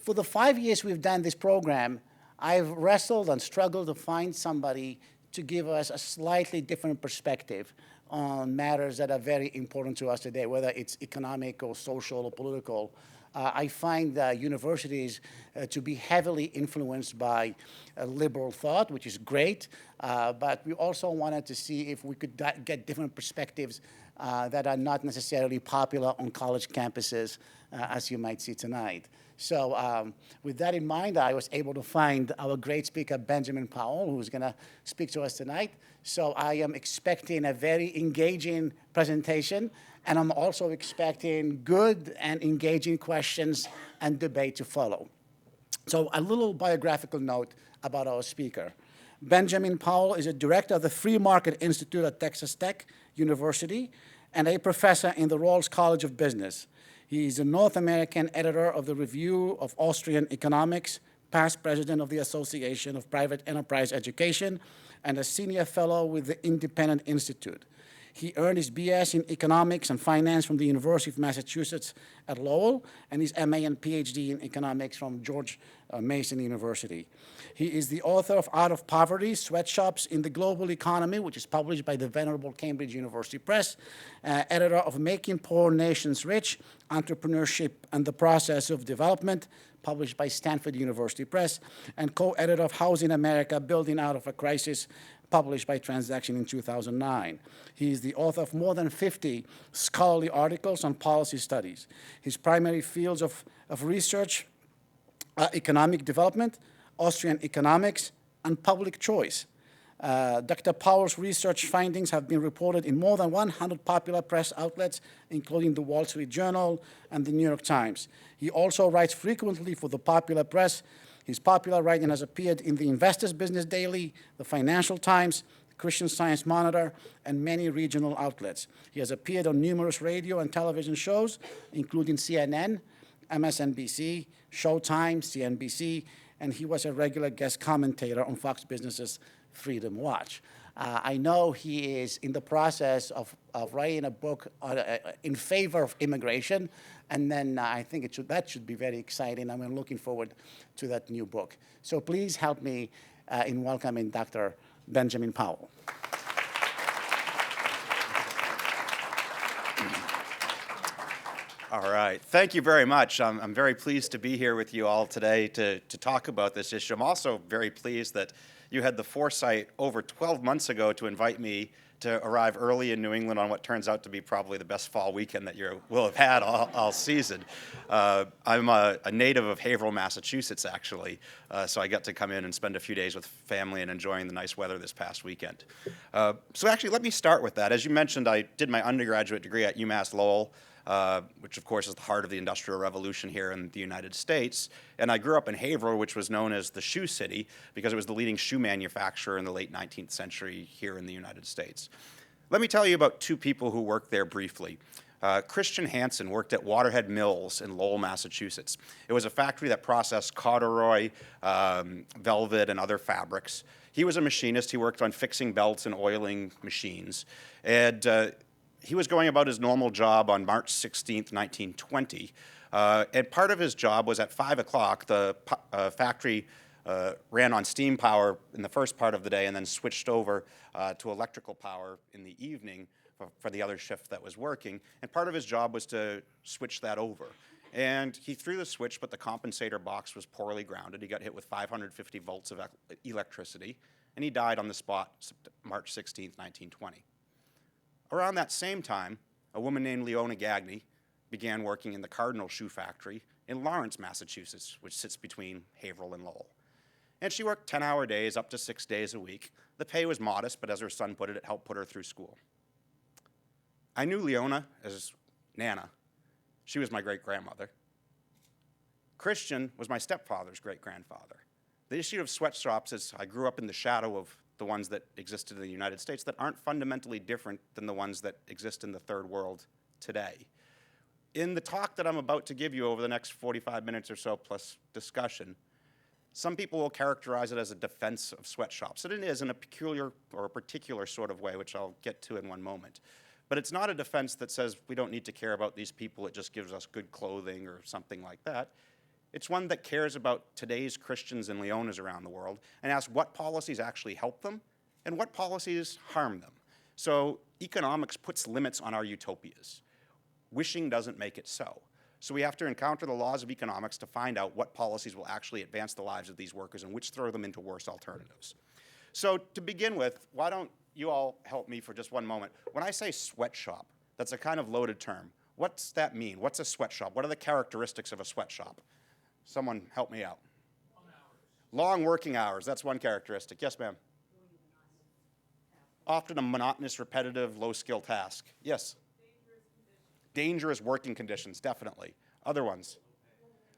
For the 5 years we've done this program, I've wrestled and struggled to find somebody to give us a slightly different perspective on matters that are very important to us today, whether it's economic or social or political. I find universities to be heavily influenced by liberal thought, which is great, but we also wanted to see if we could get different perspectives that are not necessarily popular on college campuses, as you might see tonight. So with that in mind, I was able to find our great speaker, Benjamin Powell, who's going to speak to us tonight. So I am expecting a very engaging presentation, and I'm also expecting good and engaging questions and debate to follow. So a little biographical note about our speaker. Benjamin Powell is a director of the Free Market Institute at Texas Tech University and a professor in the Rawls College of Business. He is a North American editor of the Review of Austrian Economics, past president of the Association of Private Enterprise Education, and a senior fellow with the Independent Institute. He earned his BS in economics and finance from the University of Massachusetts at Lowell, and his MA and PhD in economics from George Mason University. He is the author of Out of Poverty, Sweatshops in the Global Economy, which is published by the venerable Cambridge University Press, editor of Making Poor Nations Rich, Entrepreneurship and the Process of Development, published by Stanford University Press, and co-editor of Housing America, Building Out of a Crisis, published by Transaction in 2009. He is the author of more than 50 scholarly articles on policy studies. His primary fields of research are economic development, Austrian economics, and public choice. Dr. Powell's research findings have been reported in more than 100 popular press outlets, including the Wall Street Journal and the New York Times. He also writes frequently for the popular press. His popular writing has appeared in the Investor's Business Daily, the Financial Times, Christian Science Monitor, and many regional outlets. He has appeared on numerous radio and television shows, including CNN, MSNBC, Showtime, CNBC, and he was a regular guest commentator on Fox Business's Freedom Watch. I know he is in the process of writing a book in favor of immigration, and then I think that should be very exciting. I'm looking forward to that new book. So please help me in welcoming Dr. Benjamin Powell. All right. Thank you very much. I'm very pleased to be here with you all today to talk about this issue. I'm also very pleased that you had the foresight over 12 months ago to invite me to arrive early in New England on what turns out to be probably the best fall weekend that you will have had all season. I'm a native of Haverhill, Massachusetts, actually, so I got to come in and spend a few days with family and enjoying the nice weather this past weekend. So actually, let me start with that. As you mentioned, I did my undergraduate degree at UMass Lowell, which of course is the heart of the Industrial Revolution here in the United States. And I grew up in Haverhill, which was known as the Shoe City because it was the leading shoe manufacturer in the late 19th century here in the United States. Let me tell you about two people who worked there briefly. Christian Hansen worked at Waterhead Mills in Lowell, Massachusetts. It was a factory that processed corduroy, velvet, and other fabrics. He was a machinist. He worked on fixing belts and oiling machines. And he was going about his normal job on March 16th, 1920. And part of his job was at 5 o'clock, the factory ran on steam power in the first part of the day and then switched over to electrical power in the evening for the other shift that was working. And part of his job was to switch that over. And he threw the switch, but the compensator box was poorly grounded. He got hit with 550 volts of electricity, and he died on the spot March 16th, 1920. Around that same time, a woman named Leona Gagne began working in the Cardinal Shoe Factory in Lawrence, Massachusetts, which sits between Haverhill and Lowell. And she worked 10-hour days, up to 6 days a week. The pay was modest, but as her son put it, it helped put her through school. I knew Leona as Nana. She was my great-grandmother. Christian was my stepfather's great-grandfather. The issue of sweatshops is I grew up in the shadow of the ones that existed in the United States that aren't fundamentally different than the ones that exist in the third world today. In the talk that I'm about to give you over the next 45 minutes or so plus discussion, some people will characterize it as a defense of sweatshops, and it is in a peculiar or a particular sort of way, which I'll get to in one moment. But it's not a defense that says we don't need to care about these people, it just gives us good clothing or something like that. It's one that cares about today's Christians and Leonas around the world and asks what policies actually help them and what policies harm them. So economics puts limits on our utopias. Wishing doesn't make it so. So we have to encounter the laws of economics to find out what policies will actually advance the lives of these workers and which throw them into worse alternatives. So to begin with, why don't you all help me for just one moment? When I say sweatshop, that's a kind of loaded term. What's that mean? What's a sweatshop? What are the characteristics of a sweatshop? Someone help me out. Long hours. Long working hours, that's one characteristic. Yes, ma'am? Often a monotonous, repetitive, low-skill task. Yes? Dangerous working conditions, definitely. Other ones?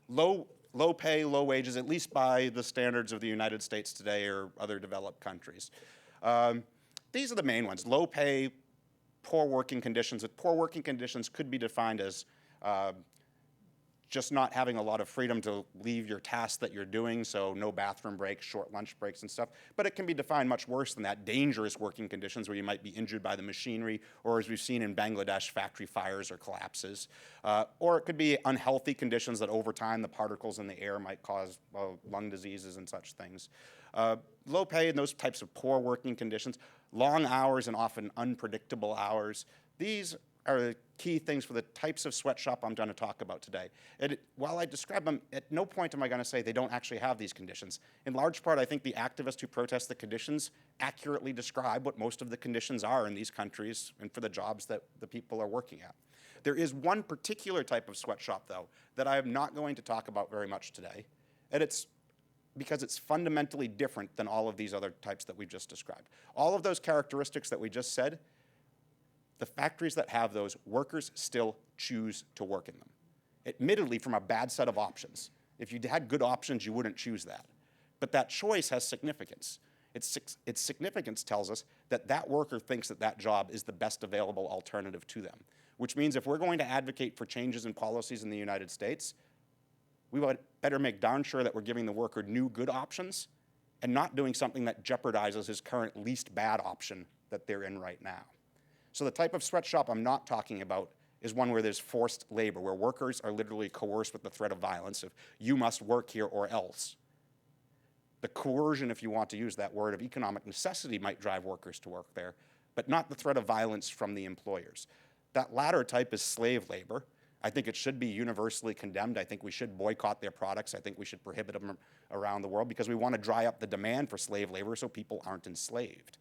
Low pay, low wages, at least by the standards of the United States today or other developed countries. These are the main ones. Low pay, poor working conditions. Poor working conditions could be defined as just not having a lot of freedom to leave your tasks that you're doing, so no bathroom breaks, short lunch breaks and stuff. But it can be defined much worse than that, dangerous working conditions where you might be injured by the machinery, or as we've seen in Bangladesh, factory fires or collapses. Or it could be unhealthy conditions that over time the particles in the air might cause lung diseases and such things. Low pay and those types of poor working conditions, long hours and often unpredictable hours. These are the key things for the types of sweatshop I'm going to talk about today. While I describe them, at no point am I going to say they don't actually have these conditions. In large part, I think the activists who protest the conditions accurately describe what most of the conditions are in these countries and for the jobs that the people are working at. There is one particular type of sweatshop, though, that I am not going to talk about very much today, and it's because it's fundamentally different than all of these other types that we've just described. All of those characteristics that we just said, the factories that have those, workers still choose to work in them. Admittedly, from a bad set of options. If you had good options, you wouldn't choose that. But that choice has significance. Its significance tells us that that worker thinks that that job is the best available alternative to them, which means if we're going to advocate for changes in policies in the United States, we would better make darn sure that we're giving the worker new good options and not doing something that jeopardizes his current least bad option that they're in right now. So the type of sweatshop I'm not talking about is one where there's forced labor, where workers are literally coerced with the threat of violence of you must work here or else. The coercion, if you want to use that word, of economic necessity might drive workers to work there, but not the threat of violence from the employers. That latter type is slave labor. I think it should be universally condemned. I think we should boycott their products. I think we should prohibit them around the world because we want to dry up the demand for slave labor so people aren't enslaved.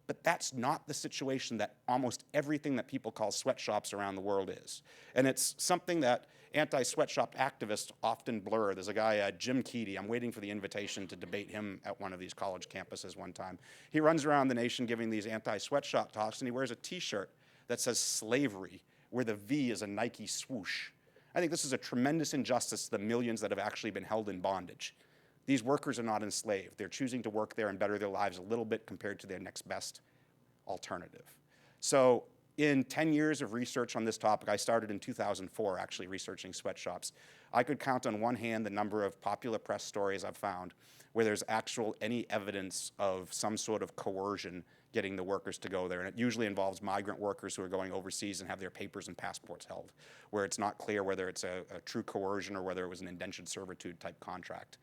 But that's not the situation that almost everything that people call sweatshops around the world is. And it's something that anti-sweatshop activists often blur. There's a guy, Jim Keedy. I'm waiting for the invitation to debate him at one of these college campuses one time. He runs around the nation giving these anti-sweatshop talks, and he wears a T-shirt that says slavery, where the V is a Nike swoosh. I think this is a tremendous injustice to the millions that have actually been held in bondage. These workers are not enslaved. They're choosing to work there and better their lives a little bit compared to their next best alternative. So in 10 years of research on this topic, I started in 2004 actually researching sweatshops. I could count on one hand the number of popular press stories I've found where there's any evidence of some sort of coercion getting the workers to go there. And it usually involves migrant workers who are going overseas and have their papers and passports held, where it's not clear whether it's a true coercion or whether it was an indentured servitude type contract.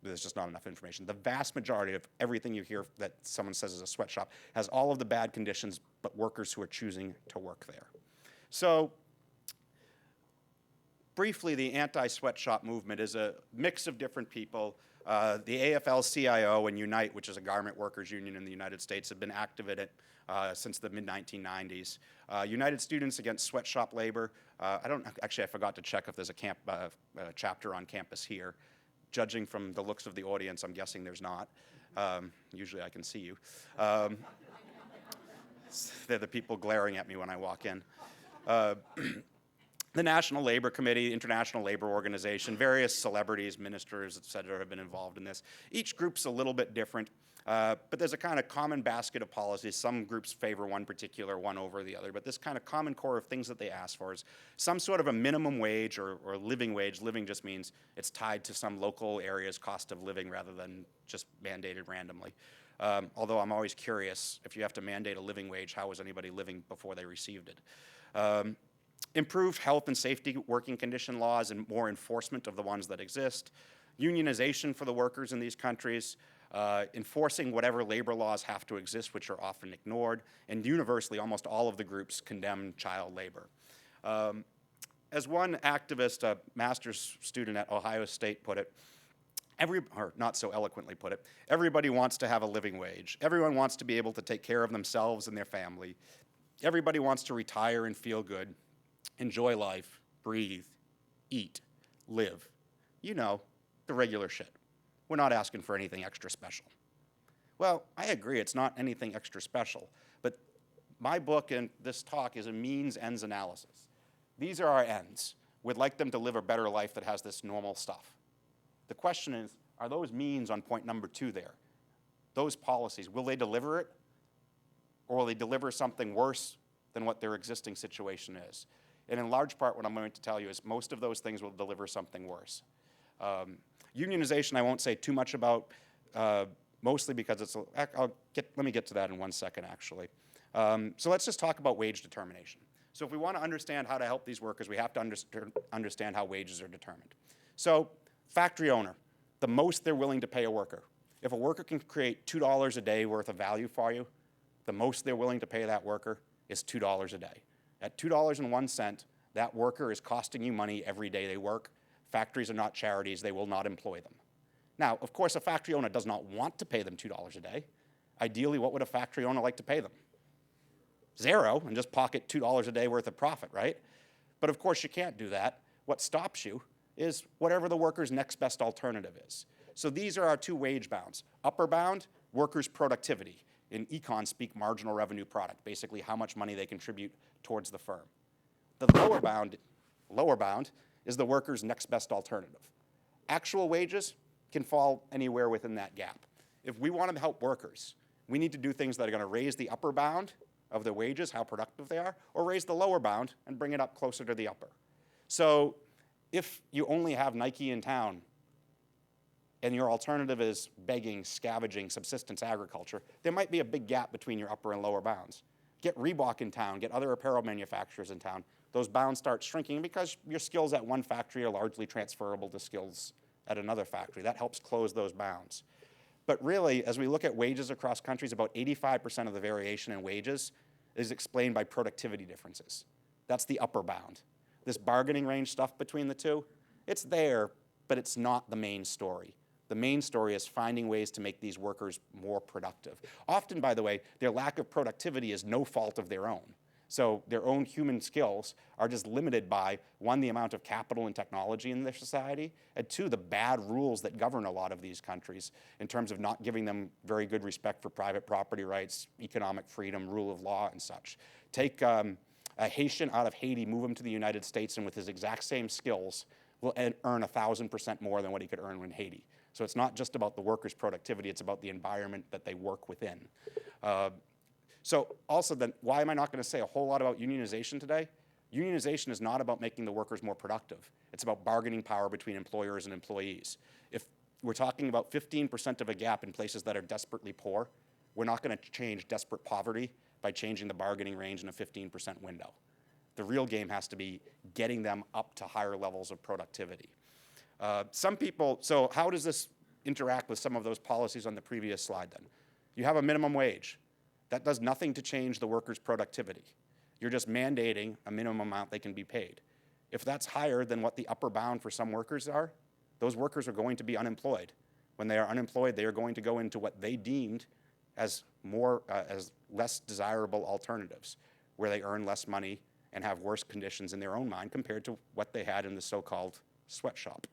There's just not enough information. The vast majority of everything you hear that someone says is a sweatshop has all of the bad conditions, but workers who are choosing to work there. So briefly, the anti-sweatshop movement is a mix of different people. The AFL-CIO and UNITE, which is a garment workers union in the United States, have been active in it since the mid-1990s. United Students Against Sweatshop Labor. I forgot to check if there's a chapter on campus here. Judging from the looks of the audience, I'm guessing there's not. Usually I can see you. They're the people glaring at me when I walk in. The National Labor Committee, International Labor Organization, various celebrities, ministers, et cetera, have been involved in this. Each group's a little bit different, but there's a kind of common basket of policies. Some groups favor one particular one over the other, but this kind of common core of things that they ask for is some sort of a minimum wage or living wage. Living just means it's tied to some local area's cost of living rather than just mandated randomly. Although I'm always curious, if you have to mandate a living wage, how was anybody living before they received it? improved health and safety working condition laws and more enforcement of the ones that exist, unionization for the workers in these countries, enforcing whatever labor laws have to exist, which are often ignored, and universally almost all of the groups condemn child labor. As one activist, a master's student at Ohio State put it, or not so eloquently put it, everybody wants to have a living wage. Everyone wants to be able to take care of themselves and their family. Everybody wants to retire and feel good, enjoy life, breathe, eat, live. You know, the regular shit. We're not asking for anything extra special. Well, I agree, it's not anything extra special, but my book and this talk is a means-ends analysis. These are our ends. We'd like them to live a better life that has this normal stuff. The question is, are those means on point number 2 there? Those policies, will they deliver it? Or will they deliver something worse than what their existing situation is? And in large part, what I'm going to tell you is most of those things will deliver something worse. Unionization, I won't say too much about, mostly because it's, let me get to that in 1 second, actually. So let's just talk about wage determination. So if we want to understand how to help these workers, we have to understand how wages are determined. So factory owner, the most they're willing to pay a worker. If a worker can create $2 a day worth of value for you, the most they're willing to pay that worker is $2 a day. At $2.01, that worker is costing you money every day they work. Factories are not charities. They will not employ them. Now, of course, a factory owner does not want to pay them $2 a day. Ideally, what would a factory owner like to pay them? 0, and just pocket $2 a day worth of profit, right? But of course, you can't do that. What stops you is whatever the worker's next best alternative is. So these are our 2 wage bounds. Upper bound, workers' productivity. In econ speak, marginal revenue product, basically how much money they contribute towards the firm. The lower bound is the worker's next best alternative. Actual wages can fall anywhere within that gap. If we want to help workers, we need to do things that are going to raise the upper bound of their wages, how productive they are, or raise the lower bound and bring it up closer to the upper. So if you only have Nike in town and your alternative is begging, scavenging, subsistence agriculture, there might be a big gap between your upper and lower bounds. Get Reebok in town, get other apparel manufacturers in town. Those bounds start shrinking because your skills at one factory are largely transferable to skills at another factory. That helps close those bounds. But really, as we look at wages across countries, about 85% of the variation in wages is explained by productivity differences. That's the upper bound. This bargaining range stuff between the two, it's there, but it's not the main story. The main story is finding ways to make these workers more productive. Often, by the way, their lack of productivity is no fault of their own. So their own human skills are just limited by, 1, the amount of capital and technology in their society, and 2, the bad rules that govern a lot of these countries in terms of not giving them very good respect for private property rights, economic freedom, rule of law, and such. Take a Haitian out of Haiti, move him to the United States, and with his exact same skills, will earn 1,000% more than what he could earn in Haiti. So it's not just about the workers' productivity, it's about the environment that they work within. So also then, why am I not going to say a whole lot about unionization today? Unionization is not about making the workers more productive. It's about bargaining power between employers and employees. If we're talking about 15% of a gap in places that are desperately poor, we're not going to change desperate poverty by changing the bargaining range in a 15% window. The real game has to be getting them up to higher levels of productivity. So how does this interact with some of those policies on the previous slide then? You have a minimum wage. That does nothing to change the workers' productivity. You're just mandating a minimum amount they can be paid. If that's higher than what the upper bound for some workers are, those workers are going to be unemployed. When they are unemployed, they are going to go into what they deemed as less desirable alternatives, where they earn less money and have worse conditions in their own mind compared to what they had in the so-called sweatshop.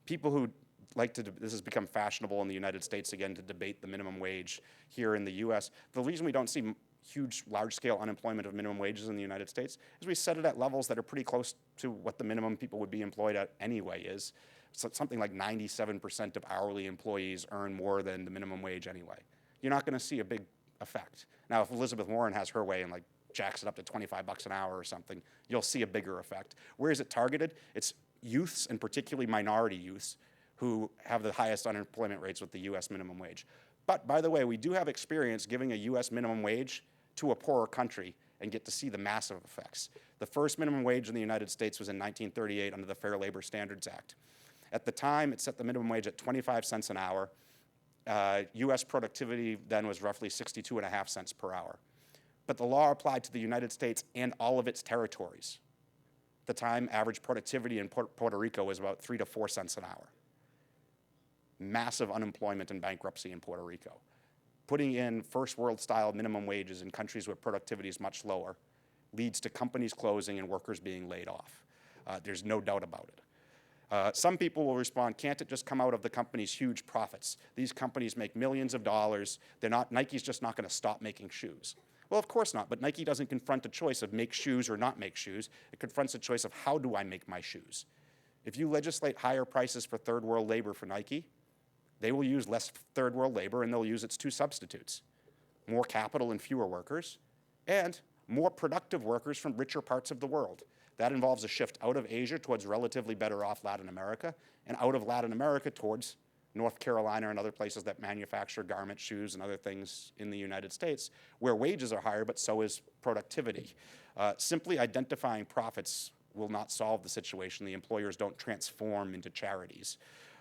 People who this has become fashionable in the United States again to debate the minimum wage here in the US. The reason we don't see huge, large-scale unemployment of minimum wages in the United States is we set it at levels that are pretty close to what the minimum people would be employed at anyway is. So something like 97% of hourly employees earn more than the minimum wage anyway. You're not going to see a big effect. Now, if Elizabeth Warren has her way and jacks it up to $25 an hour or something, you'll see a bigger effect. Where is it targeted? It's youths, and particularly minority youths, who have the highest unemployment rates with the US minimum wage. But by the way, we do have experience giving a US minimum wage to a poorer country and get to see the massive effects. The first minimum wage in the United States was in 1938 under the Fair Labor Standards Act. At the time, it set the minimum wage at 25 cents an hour. US productivity then was roughly 62.5 cents per hour. But the law applied to the United States and all of its territories. At the time, average productivity in Puerto Rico was about 3 to 4 cents an hour. Massive unemployment and bankruptcy in Puerto Rico. Putting in first world style minimum wages in countries where productivity is much lower leads to companies closing and workers being laid off. There's no doubt about it. Some people will respond, can't it just come out of the company's huge profits? These companies make millions of dollars. Nike's just not going to stop making shoes. Well, of course not, but Nike doesn't confront a choice of make shoes or not make shoes. It confronts a choice of how do I make my shoes? If you legislate higher prices for third world labor for Nike, they will use less third world labor and they'll use its two substitutes: more capital and fewer workers, and more productive workers from richer parts of the world. That involves a shift out of Asia towards relatively better off Latin America, and out of Latin America towards North Carolina and other places that manufacture garments, shoes, and other things in the United States, where wages are higher, but so is productivity. Simply identifying profits will not solve the situation. The employers don't transform into charities.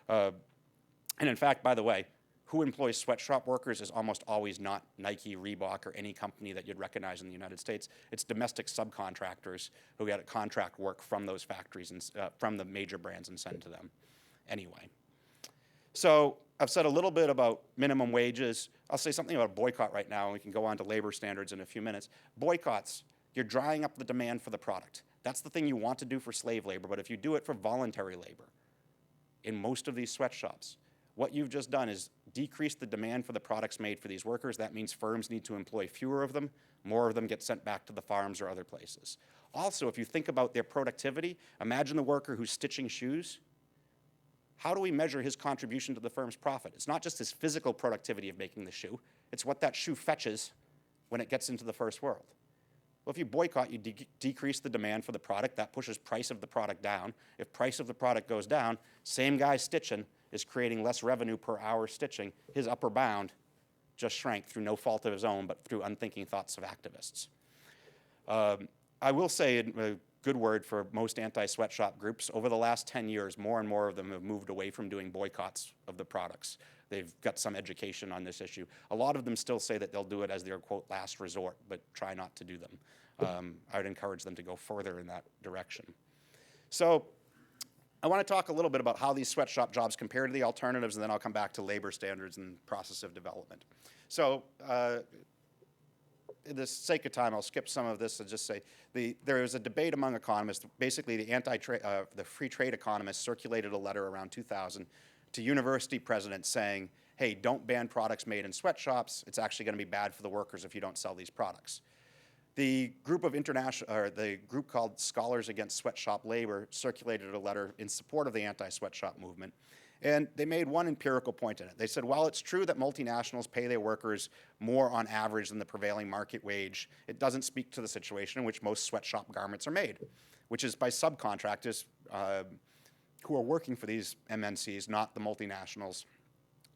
And in fact, by the way, who employs sweatshop workers is almost always not Nike, Reebok, or any company that you'd recognize in the United States. It's domestic subcontractors who get contract work from those factories and from the major brands and send to them anyway. So I've said a little bit about minimum wages. I'll say something about a boycott right now, and we can go on to labor standards in a few minutes. Boycotts, you're drying up the demand for the product. That's the thing you want to do for slave labor, but if you do it for voluntary labor, in most of these sweatshops, what you've just done is decrease the demand for the products made for these workers. That means firms need to employ fewer of them. More of them get sent back to the farms or other places. Also, if you think about their productivity, imagine the worker who's stitching shoes. How do we measure his contribution to the firm's profit? It's not just his physical productivity of making the shoe. It's what that shoe fetches when it gets into the first world. Well, if you boycott, you decrease the demand for the product. That pushes price of the product down. If price of the product goes down, same guy stitching is creating less revenue per hour stitching. His upper bound just shrank through no fault of his own, but through unthinking thoughts of activists. I will say a good word for most anti-sweatshop groups. Over the last 10 years, more and more of them have moved away from doing boycotts of the products. They've got some education on this issue. A lot of them still say that they'll do it as their, quote, last resort, but try not to do them. I would encourage them to go further in that direction. So I want to talk a little bit about how these sweatshop jobs compare to the alternatives, and then I'll come back to labor standards and process of development. So in the sake of time, I'll skip some of this and just say there was a debate among economists. Basically, the free trade economists circulated a letter around 2000 to university presidents saying, hey, don't ban products made in sweatshops. It's actually going to be bad for the workers if you don't sell these products. The group called Scholars Against Sweatshop Labor circulated a letter in support of the anti-sweatshop movement. And they made one empirical point in it. They said, while it's true that multinationals pay their workers more on average than the prevailing market wage, it doesn't speak to the situation in which most sweatshop garments are made, which is by subcontractors who are working for these MNCs, not the multinationals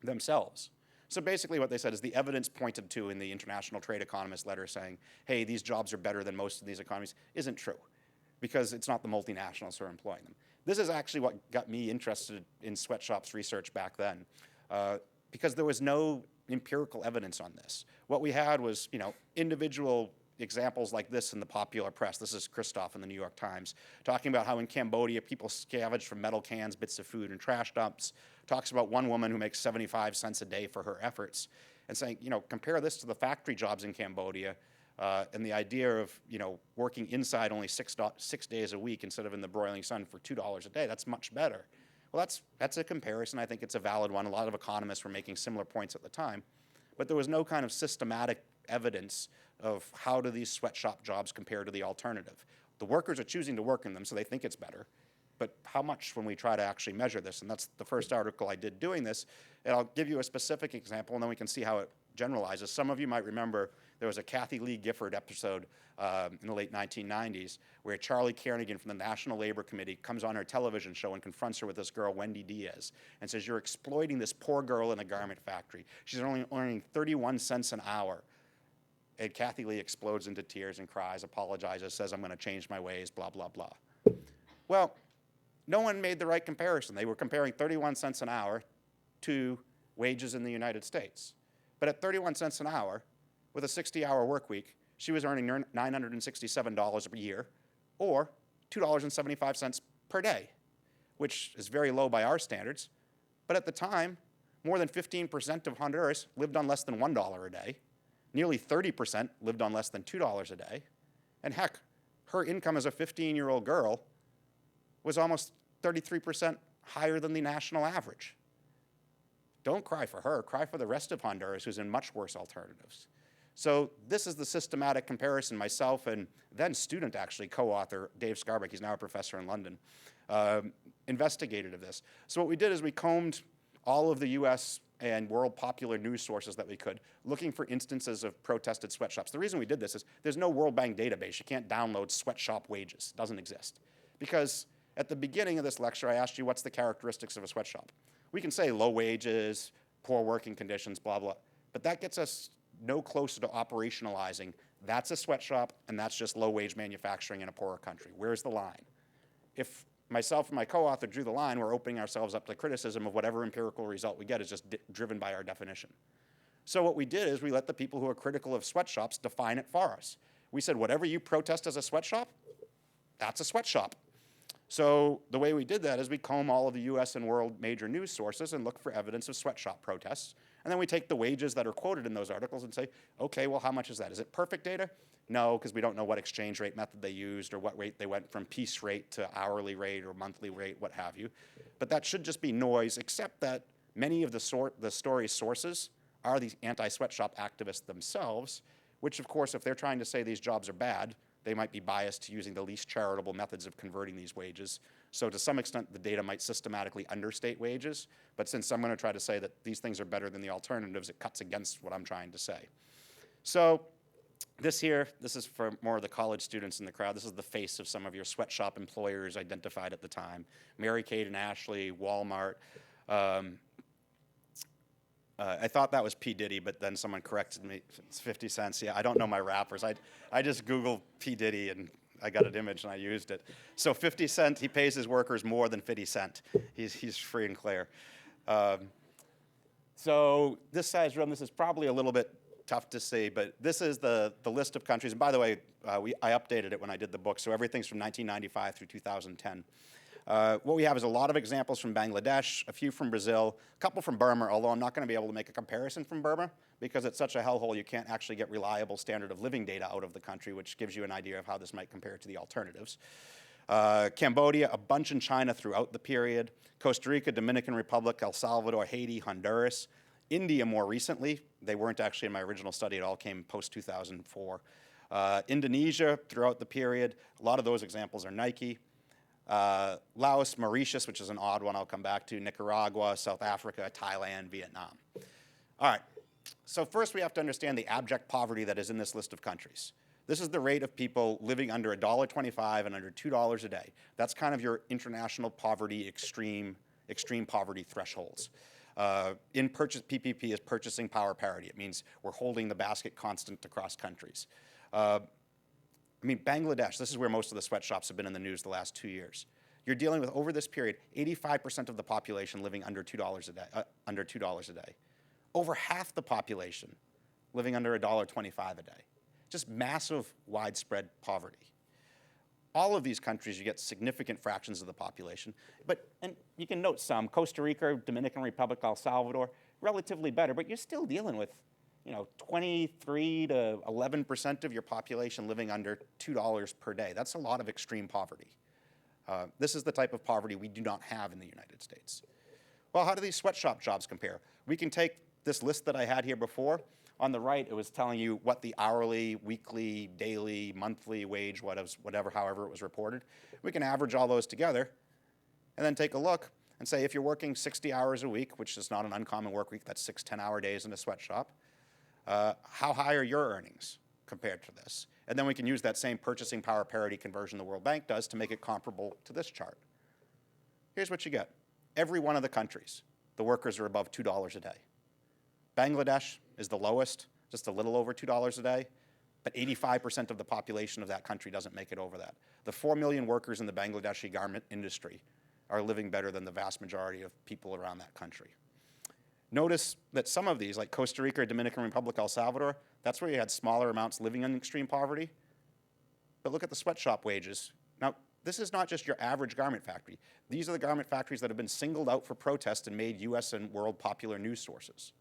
themselves. So basically what they said is the evidence pointed to in the International Trade Economist letter saying, hey, these jobs are better than most of these economies, isn't true, because it's not the multinationals who are employing them. This is actually what got me interested in sweatshops research back then, because there was no empirical evidence on this. What we had was, individual examples like this in the popular press. This is Christoph in the New York Times, talking about how in Cambodia people scavenge from metal cans, bits of food, and trash dumps. Talks about one woman who makes 75 cents a day for her efforts, and saying, compare this to the factory jobs in Cambodia, and the idea of, working inside only 6 days a week instead of in the broiling sun for $2 a day. That's much better. Well, that's a comparison. I think it's a valid one. A lot of economists were making similar points at the time, but there was no kind of systematic evidence of how do these sweatshop jobs compare to the alternative. The workers are choosing to work in them, so they think it's better. But how much when we try to actually measure this? And that's the first article I did doing this. And I'll give you a specific example, and then we can see how it generalizes. Some of you might remember there was a Kathy Lee Gifford episode in the late 1990s where Charlie Carnegie from the National Labor Committee comes on her television show and confronts her with this girl, Wendy Diaz, and says, you're exploiting this poor girl in a garment factory. She's only earning 31 cents an hour. And Kathy Lee explodes into tears and cries, apologizes, says, I'm going to change my ways, blah, blah, blah. Well, no one made the right comparison. They were comparing 31 cents an hour to wages in the United States. But at 31 cents an hour, with a 60-hour work week, she was earning $967 a year, or $2.75 per day, which is very low by our standards. But at the time, more than 15% of Honduras lived on less than $1 a day. Nearly 30% lived on less than $2 a day. And heck, her income as a 15-year-old girl was almost 33% higher than the national average. Don't cry for her, cry for the rest of Honduras, who's in much worse alternatives. So this is the systematic comparison myself and then student, actually, co-author Dave Scarbeck, he's now a professor in London, investigated of this. So what we did is we combed all of the US and world popular news sources that we could, looking for instances of protested sweatshops. The reason we did this is there's no World Bank database. You can't download sweatshop wages. It doesn't exist. Because at the beginning of this lecture, I asked you what's the characteristics of a sweatshop. We can say low wages, poor working conditions, blah, blah, but that gets us no closer to operationalizing that's a sweatshop and that's just low-wage manufacturing in a poorer country. Where's the line? If myself and my co-author drew the line, we're opening ourselves up to criticism of whatever empirical result we get is just driven by our definition. So what we did is we let the people who are critical of sweatshops define it for us. We said, whatever you protest as a sweatshop, that's a sweatshop. So the way we did that is we comb all of the US and world major news sources and look for evidence of sweatshop protests. And then we take the wages that are quoted in those articles and say, okay, well, how much is that? Is it perfect data? No, because we don't know what exchange rate method they used or what rate they went from piece rate to hourly rate or monthly rate, what have you. But that should just be noise, except that many of the story's sources are these anti-sweatshop activists themselves, which, of course, if they're trying to say these jobs are bad, they might be biased to using the least charitable methods of converting these wages. So to some extent, the data might systematically understate wages. But since I'm going to try to say that these things are better than the alternatives, it cuts against what I'm trying to say. So this is for more of the college students in the crowd. This is the face of some of your sweatshop employers identified at the time. Mary-Kate and Ashley, Walmart. I thought that was P. Diddy, but then someone corrected me. It's 50 cents. Yeah, I don't know my rappers. I just Googled P. Diddy, and I got an image, and I used it. So 50 cents, he pays his workers more than 50 cents. He's free and clear. So this size room, this is probably a little bit tough to see, but this is the list of countries. And by the way, I updated it when I did the book, so everything's from 1995 through 2010. What we have is a lot of examples from Bangladesh, a few from Brazil, a couple from Burma, although I'm not going to be able to make a comparison from Burma because it's such a hellhole you can't actually get reliable standard of living data out of the country, which gives you an idea of how this might compare to the alternatives. Cambodia, a bunch in China throughout the period, Costa Rica, Dominican Republic, El Salvador, Haiti, Honduras, India more recently. They weren't actually in my original study, it all came post-2004. Indonesia throughout the period, a lot of those examples are Nike. Laos, Mauritius, which is an odd one I'll come back to, Nicaragua, South Africa, Thailand, Vietnam. All right, so first we have to understand the abject poverty that is in this list of countries. This is the rate of people living under $1.25 and under $2 a day. That's kind of your international poverty, extreme poverty thresholds. In purchase, PPP is purchasing power parity. It means we're holding the basket constant across countries. I mean, Bangladesh, this is where most of the sweatshops have been in the news the last 2 years. You're dealing with, over this period, 85% of the population living under $2 a day. Over half the population living under $1.25 a day. Just massive, widespread poverty. All of these countries, you get significant fractions of the population. And you can note some, Costa Rica, Dominican Republic, El Salvador, relatively better, but you're still dealing with 23 to 11% of your population living under $2 per day. That's a lot of extreme poverty. This is the type of poverty we do not have in the United States. Well, how do these sweatshop jobs compare? We can take this list that I had here before. On the right, it was telling you what the hourly, weekly, daily, monthly wage was, however it was reported. We can average all those together and then take a look and say if you're working 60 hours a week, which is not an uncommon work week, that's 6 10-hour days in a sweatshop, how high are your earnings compared to this? And then we can use that same purchasing power parity conversion the World Bank does to make it comparable to this chart. Here's what you get. Every one of the countries, the workers are above $2 a day. Bangladesh is the lowest, just a little over $2 a day. but 85% of the population of that country doesn't make it over that. The 4 million workers in the Bangladeshi garment industry are living better than the vast majority of people around that country. Notice that some of these, like Costa Rica, Dominican Republic, El Salvador, that's where you had smaller amounts living in extreme poverty. But look at the sweatshop wages. Now, this is not just your average garment factory. These are the garment factories that have been singled out for protest and made US and world popular news sources.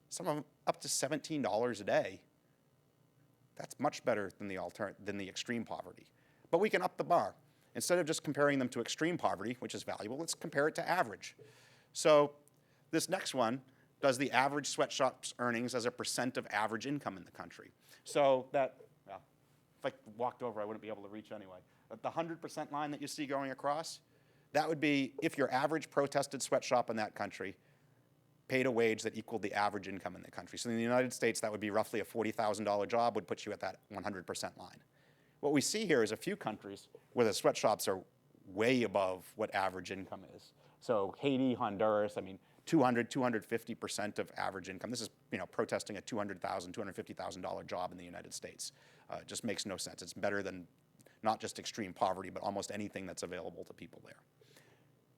Some of them up to $17 a day. That's much better than the extreme poverty. But we can up the bar. Instead of just comparing them to extreme poverty, which is valuable, let's compare it to average. So this next one does the average sweatshop's earnings as a percent of average income in the country. So that, well, if I walked over, I wouldn't be able to reach anyway. But the 100% line that you see going across, that would be if your average protested sweatshop in that country paid a wage that equaled the average income in the country. So in the United States, that would be roughly a $40,000 job would put you at that 100% line. What we see here is a few countries where the sweatshops are way above what average income is. So Haiti, Honduras, I mean, 200, 250% of average income. This is, protesting a $200,000, $250,000 job in the United States. It just makes no sense. It's better than not just extreme poverty, but almost anything that's available to people there.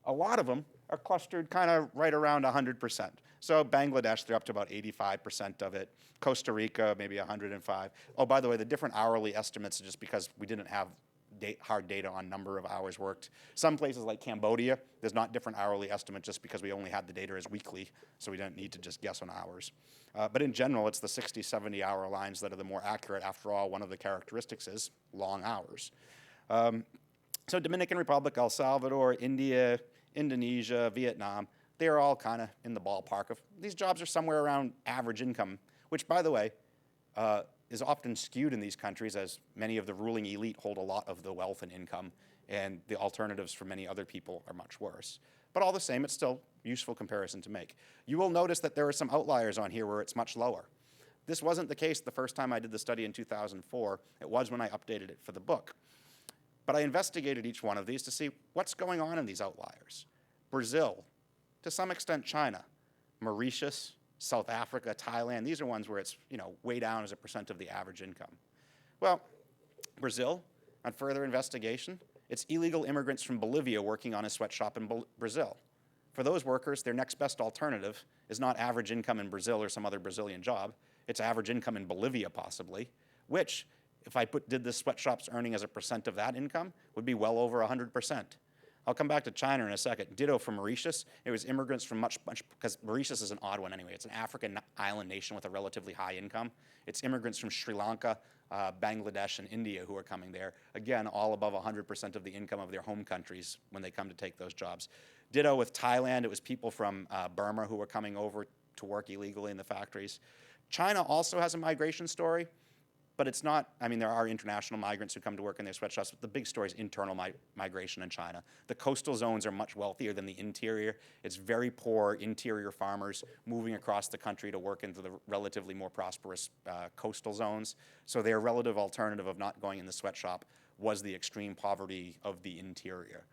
A lot of them are clustered kind of right around 100%. So Bangladesh, they're up to about 85% of it. Costa Rica, maybe 105. Oh, by the way, the different hourly estimates are just because we didn't have hard data on number of hours worked. Some places like Cambodia, there's not different hourly estimate just because we only had the data as weekly, so we don't need to just guess on hours. But in general, it's the 60, 70-hour lines that are the more accurate. After all, one of the characteristics is long hours. So Dominican Republic, El Salvador, India, Indonesia, Vietnam, they're all kind of in the ballpark of, these jobs are somewhere around average income, which, by the way, is often skewed in these countries as many of the ruling elite hold a lot of the wealth and income, and the alternatives for many other people are much worse. But all the same, it's still a useful comparison to make. You will notice that there are some outliers on here where it's much lower. This wasn't the case the first time I did the study in 2004. It was when I updated it for the book. But I investigated each one of these to see what's going on in these outliers. Brazil, to some extent China, Mauritius, South Africa, Thailand, these are ones where it's way down as a percent of the average income. Well, Brazil, on further investigation, it's illegal immigrants from Bolivia working on a sweatshop in Brazil. For those workers, their next best alternative is not average income in Brazil or some other Brazilian job, it's average income in Bolivia possibly, which, if I did this sweatshop's earning as a percent of that income, would be well over 100%. I'll come back to China in a second. Ditto for Mauritius. It was immigrants from much, because Mauritius is an odd one anyway. It's an African island nation with a relatively high income. It's immigrants from Sri Lanka, Bangladesh, and India who are coming there. Again, all above 100% of the income of their home countries when they come to take those jobs. Ditto with Thailand. It was people from Burma who were coming over to work illegally in the factories. China also has a migration story. But it's not, there are international migrants who come to work in their sweatshops, but the big story is internal migration in China. The coastal zones are much wealthier than the interior. It's very poor interior farmers moving across the country to work into the relatively more prosperous coastal zones. So their relative alternative of not going in the sweatshop was the extreme poverty of the interior.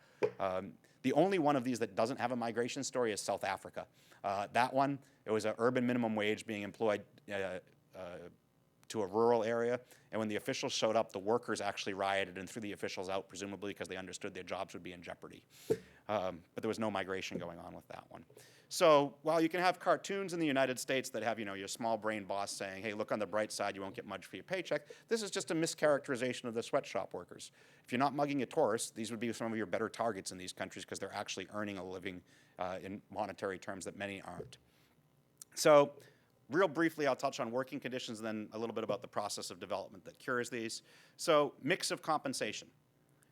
The only one of these that doesn't have a migration story is South Africa. That one, it was an urban minimum wage being employed to a rural area, and when the officials showed up, the workers actually rioted and threw the officials out, presumably because they understood their jobs would be in jeopardy. But there was no migration going on with that one. So while you can have cartoons in the United States that have, your small brain boss saying, hey, look on the bright side, you won't get much for your paycheck, this is just a mischaracterization of the sweatshop workers. If you're not mugging a tourist, these would be some of your better targets in these countries because they're actually earning a living in monetary terms that many aren't. So real briefly, I'll touch on working conditions and then a little bit about the process of development that cures these. So mix of compensation.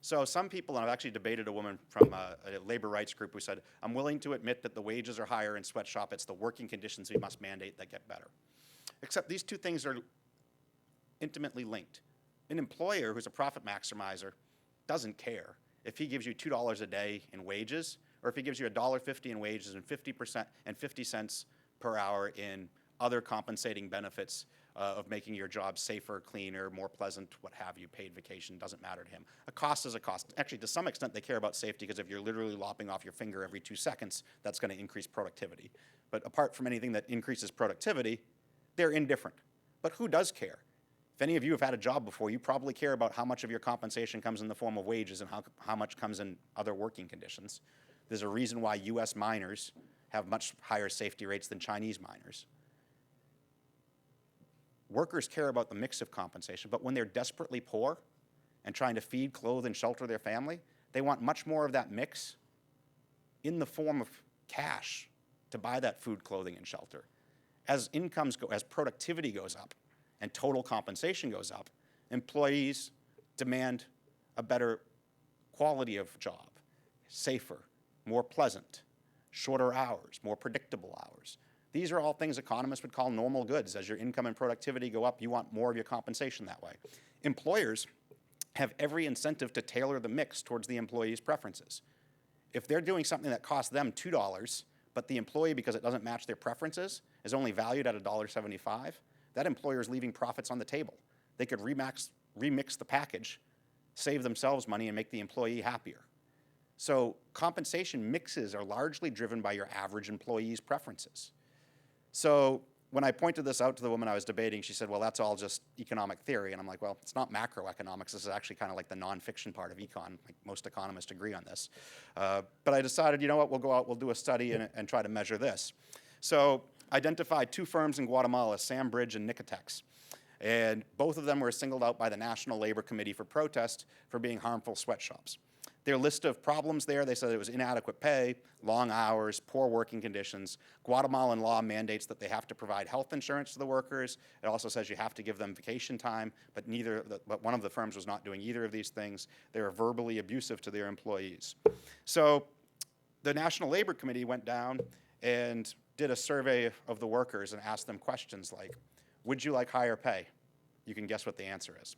So some people, and I've actually debated a woman from a labor rights group who said, I'm willing to admit that the wages are higher in sweatshop, it's the working conditions we must mandate that get better. Except these two things are intimately linked. An employer who's a profit maximizer doesn't care if he gives you $2 a day in wages, or if he gives you $1.50 in wages and 50% and 50 cents per hour in other compensating benefits of making your job safer, cleaner, more pleasant, what have you, paid vacation, doesn't matter to him. A cost is a cost. Actually, to some extent, they care about safety because if you're literally lopping off your finger every 2 seconds, that's going to increase productivity. But apart from anything that increases productivity, they're indifferent. But who does care? If any of you have had a job before, you probably care about how much of your compensation comes in the form of wages and how much comes in other working conditions. There's a reason why US miners have much higher safety rates than Chinese miners. Workers care about the mix of compensation, but when they're desperately poor and trying to feed, clothe, and shelter their family, they want much more of that mix in the form of cash to buy that food, clothing, and shelter. As incomes go, as productivity goes up and total compensation goes up, employees demand a better quality of job, safer, more pleasant, shorter hours, more predictable hours. These are all things economists would call normal goods. As your income and productivity go up, you want more of your compensation that way. Employers have every incentive to tailor the mix towards the employee's preferences. If they're doing something that costs them $2, but the employee, because it doesn't match their preferences, is only valued at $1.75, that employer is leaving profits on the table. They could remix the package, save themselves money, and make the employee happier. So compensation mixes are largely driven by your average employee's preferences. So when I pointed this out to the woman I was debating, she said, well, that's all just economic theory. And I'm like, well, it's not macroeconomics. This is actually kind of like the nonfiction part of econ. Like most economists agree on this. But I decided, you know what, we'll go out, we'll do a study and try to measure this. So identified two firms in Guatemala, Sambridge and Nicotex. And both of them were singled out by the National Labor Committee for protest for being harmful sweatshops. Their list of problems there, they said it was inadequate pay, long hours, poor working conditions. Guatemalan law mandates that they have to provide health insurance to the workers. It also says you have to give them vacation time, but one of the firms was not doing either of these things. They were verbally abusive to their employees. So the National Labor Committee went down and did a survey of the workers and asked them questions like, would you like higher pay? You can guess what the answer is.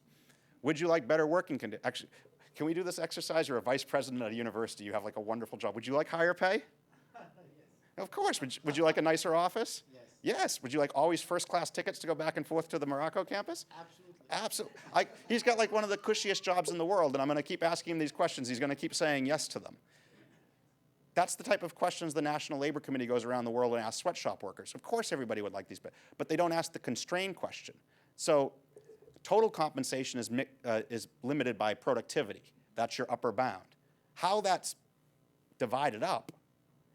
Would you like better working conditions? Actually, can we do this exercise? You're a vice president at a university. You have like a wonderful job. Would you like higher pay? Yes. Of course. Would you like a nicer office? Yes. Yes. Would you like always first-class tickets to go back and forth to the Morocco campus? Absolutely. Absolutely. He's got like one of the cushiest jobs in the world, and I'm going to keep asking him these questions. He's going to keep saying yes to them. That's the type of questions the National Labor Committee goes around the world and asks sweatshop workers. Of course everybody would like these, but they don't ask the constrained question. So total compensation is limited by productivity. That's your upper bound. How that's divided up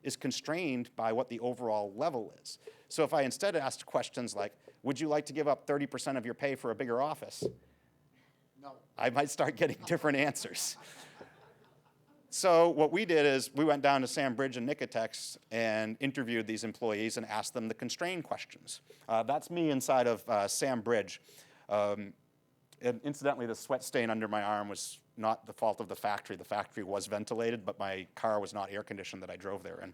is constrained by what the overall level is. So if I instead asked questions like, would you like to give up 30% of your pay for a bigger office? No. I might start getting different answers. So what we did is we went down to Sambridge and Nicotex and interviewed these employees and asked them the constrained questions. That's me inside of Sambridge. And incidentally, the sweat stain under my arm was not the fault of the factory. The factory was ventilated, but my car was not air conditioned that I drove there in.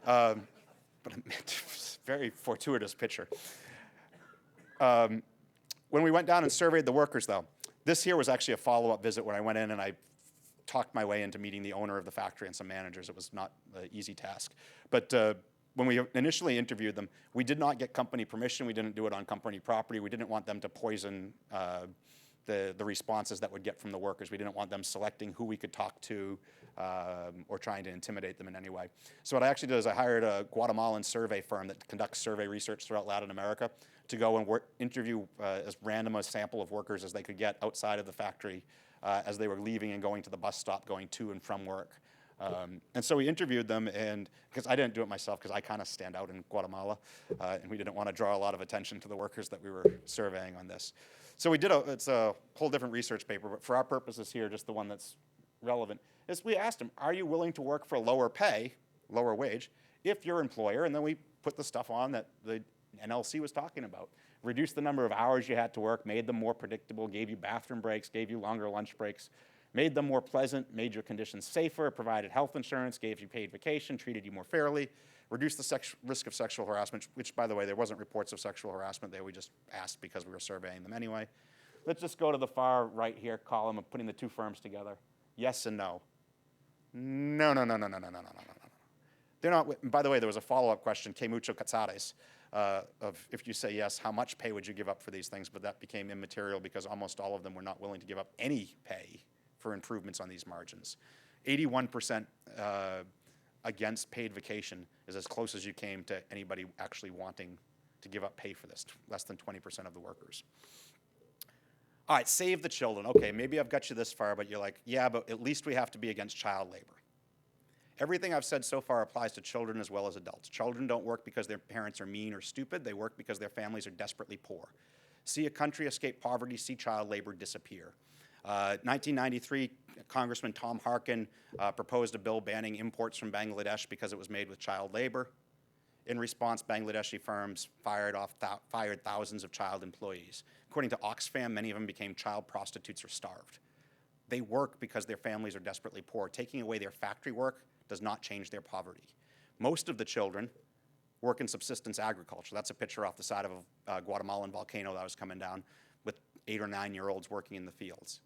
But it's a very fortuitous picture. When we went down and surveyed the workers, though, this here was actually a follow-up visit when I went in and I talked my way into meeting the owner of the factory and some managers. It was not an easy task. But when we initially interviewed them, we did not get company permission. We didn't do it on company property. We didn't want them to poison the responses that we'd get from the workers. We didn't want them selecting who we could talk to or trying to intimidate them in any way. So what I actually did is I hired a Guatemalan survey firm that conducts survey research throughout Latin America to go and interview as random a sample of workers as they could get outside of the factory as they were leaving and going to the bus stop, going to and from work. And so we interviewed them, and because I didn't do it myself, because I kind of stand out in Guatemala, and we didn't want to draw a lot of attention to the workers that we were surveying on this. So we did it's a whole different research paper, but for our purposes here, just the one that's relevant, is we asked them, are you willing to work for lower pay, lower wage, if your employer, and then we put the stuff on that the NLC was talking about. Reduced the number of hours you had to work, made them more predictable, gave you bathroom breaks, gave you longer lunch breaks, made them more pleasant, made your conditions safer, provided health insurance, gave you paid vacation, treated you more fairly, reduced the risk of sexual harassment, which, by the way, there wasn't reports of sexual harassment there. We just asked because we were surveying them anyway. Let's just go to the far right here column of putting the two firms together. Yes and no. No. They're not. By the way, there was a follow-up question, que mucho cazares, of if you say yes, how much pay would you give up for these things? But that became immaterial because almost all of them were not willing to give up any pay for improvements on these margins. 81% against paid vacation is as close as you came to anybody actually wanting to give up pay for this, less than 20% of the workers. All right, save the children. Okay, maybe I've got you this far, but you're like, yeah, but at least we have to be against child labor. Everything I've said so far applies to children as well as adults. Children don't work because their parents are mean or stupid. They work because their families are desperately poor. See a country escape poverty, see child labor disappear. 1993, Congressman Tom Harkin proposed a bill banning imports from Bangladesh because it was made with child labor. In response, Bangladeshi firms fired thousands of child employees. According to Oxfam, many of them became child prostitutes or starved. They work because their families are desperately poor. Taking away their factory work does not change their poverty. Most of the children work in subsistence agriculture. That's a picture off the side of a Guatemalan volcano that was coming down with 8 or 9-year-olds working in the fields.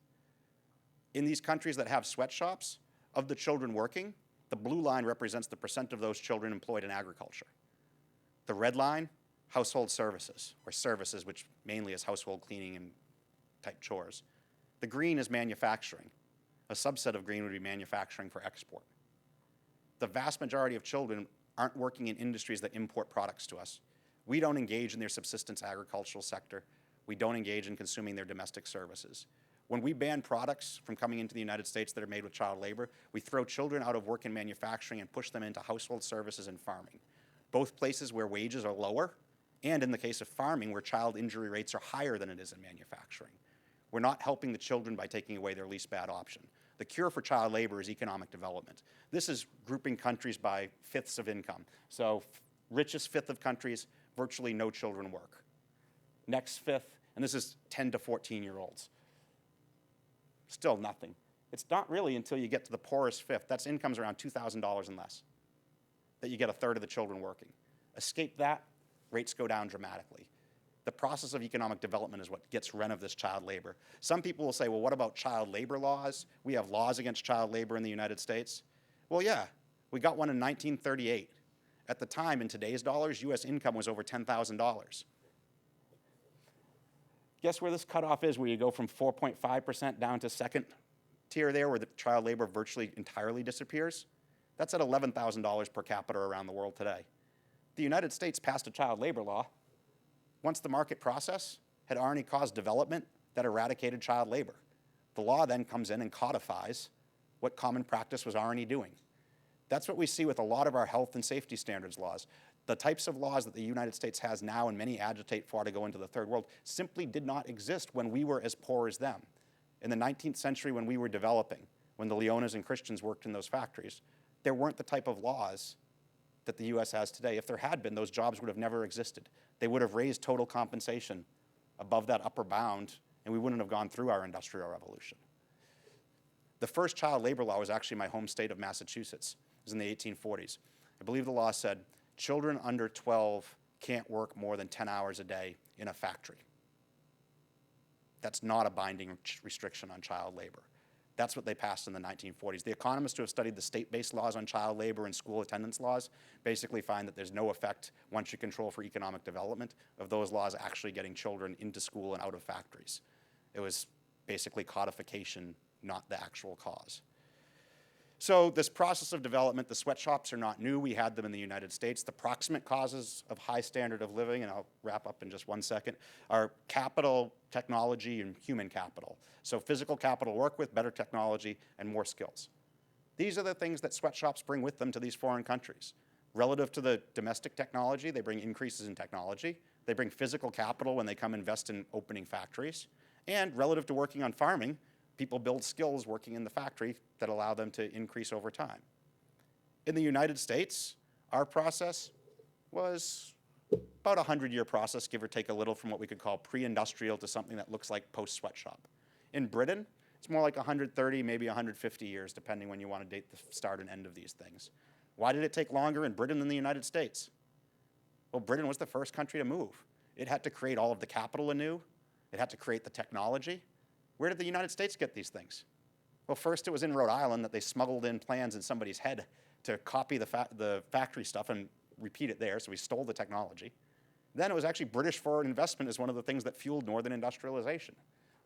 In these countries that have sweatshops, of the children working, the blue line represents the percent of those children employed in agriculture. The red line, household services, or services, which mainly is household cleaning and type chores. The green is manufacturing. A subset of green would be manufacturing for export. The vast majority of children aren't working in industries that import products to us. We don't engage in their subsistence agricultural sector. We don't engage in consuming their domestic services. When we ban products from coming into the United States that are made with child labor, we throw children out of work in manufacturing and push them into household services and farming, both places where wages are lower, and in the case of farming, where child injury rates are higher than it is in manufacturing. We're not helping the children by taking away their least bad option. The cure for child labor is economic development. This is grouping countries by fifths of income. So richest fifth of countries, virtually no children work. Next fifth, and this is 10 to 14-year-olds. Still nothing. It's not really until you get to the poorest fifth, that's incomes around $2,000 and less, that you get a third of the children working. Escape that, rates go down dramatically. The process of economic development is what gets rid of this child labor. Some people will say, well, what about child labor laws? We have laws against child labor in the United States. Well, yeah, we got one in 1938. At the time, in today's dollars, US income was over $10,000. Guess where this cutoff is, where you go from 4.5% down to second tier there, where the child labor virtually entirely disappears? That's at $11,000 per capita around the world today. The United States passed a child labor law once the market process had already caused development that eradicated child labor. The law then comes in and codifies what common practice was already doing. That's what we see with a lot of our health and safety standards laws. The types of laws that the United States has now and many agitate for to go into the third world simply did not exist when we were as poor as them. In the 19th century, when we were developing, when the Leonas and Christians worked in those factories, there weren't the type of laws that the US has today. If there had been, those jobs would have never existed. They would have raised total compensation above that upper bound, and we wouldn't have gone through our industrial revolution. The first child labor law was actually my home state of Massachusetts. It was in the 1840s. I believe the law said children under 12 can't work more than 10 hours a day in a factory. That's not a binding restriction on child labor. That's what they passed in the 1940s. The economists who have studied the state-based laws on child labor and school attendance laws basically find that there's no effect, once you control for economic development, of those laws actually getting children into school and out of factories. It was basically codification, not the actual cause. So this process of development, the sweatshops are not new. We had them in the United States. The proximate causes of high standard of living, and I'll wrap up in just one second, are capital, technology, and human capital. So physical capital to work with, better technology, and more skills. These are the things that sweatshops bring with them to these foreign countries. Relative to the domestic technology, they bring increases in technology. They bring physical capital when they come invest in opening factories. And relative to working on farming, people build skills working in the factory that allow them to increase over time. In the United States, our process was about a 100-year process, give or take a little, from what we could call pre-industrial to something that looks like post-sweatshop. In Britain, it's more like 130, maybe 150 years, depending when you want to date the start and end of these things. Why did it take longer in Britain than the United States? Well, Britain was the first country to move. It had to create all of the capital anew. It had to create the technology. Where did the United States get these things? Well, first it was in Rhode Island that they smuggled in plans in somebody's head to copy the factory stuff and repeat it there, so we stole the technology. Then it was actually British foreign investment is one of the things that fueled northern industrialization.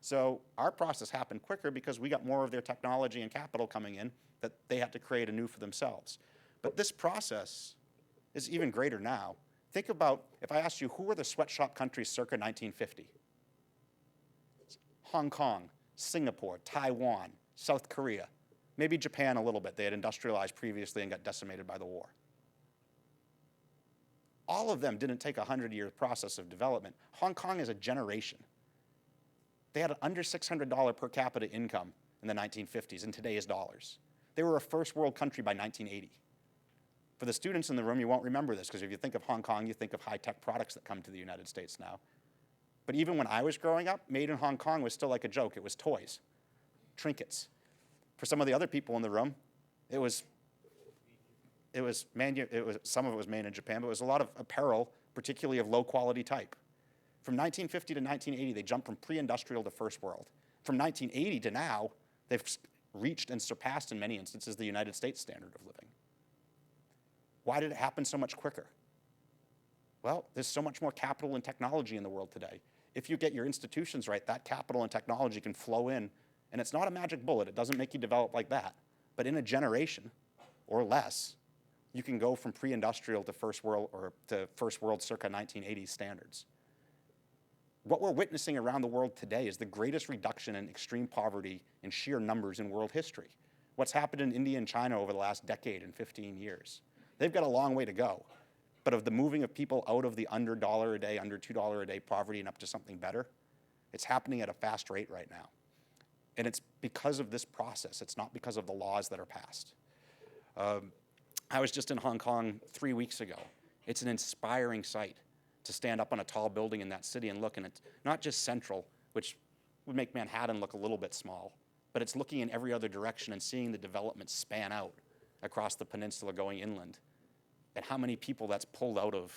So our process happened quicker because we got more of their technology and capital coming in that they had to create anew for themselves. But this process is even greater now. Think about, if I asked you, who were the sweatshop countries circa 1950? Hong Kong, Singapore, Taiwan, South Korea, maybe Japan a little bit. They had industrialized previously and got decimated by the war. All of them didn't take a 100-year process of development. Hong Kong is a generation. They had an under $600 per capita income in the 1950s in today's dollars. They were a first world country by 1980. For the students in the room, you won't remember this, because if you think of Hong Kong, you think of high-tech products that come to the United States now. But even when I was growing up, made in Hong Kong was still like a joke. It was toys, trinkets. For some of the other people in the room, some of it was made in Japan, but it was a lot of apparel, particularly of low-quality type. From 1950 to 1980, they jumped from pre-industrial to first world. From 1980 to now, they've reached and surpassed, in many instances, the United States standard of living. Why did it happen so much quicker? Well, there's so much more capital and technology in the world today. If you get your institutions right, that capital and technology can flow in, and it's not a magic bullet. It doesn't make you develop like that. But in a generation or less, you can go from pre-industrial to first world, or to first world circa 1980s standards. What we're witnessing around the world today is the greatest reduction in extreme poverty in sheer numbers in world history. What's happened in India and China over the last decade and 15 years. They've got a long way to go. But of the moving of people out of the under $1 a day, under $2 a day poverty and up to something better, it's happening at a fast rate right now. And it's because of this process. It's not because of the laws that are passed. I was just in Hong Kong 3 weeks ago. It's an inspiring sight to stand up on a tall building in that city and look, and it's not just central, which would make Manhattan look a little bit small, but it's looking in every other direction and seeing the development span out across the peninsula going inland, and how many people that's pulled out of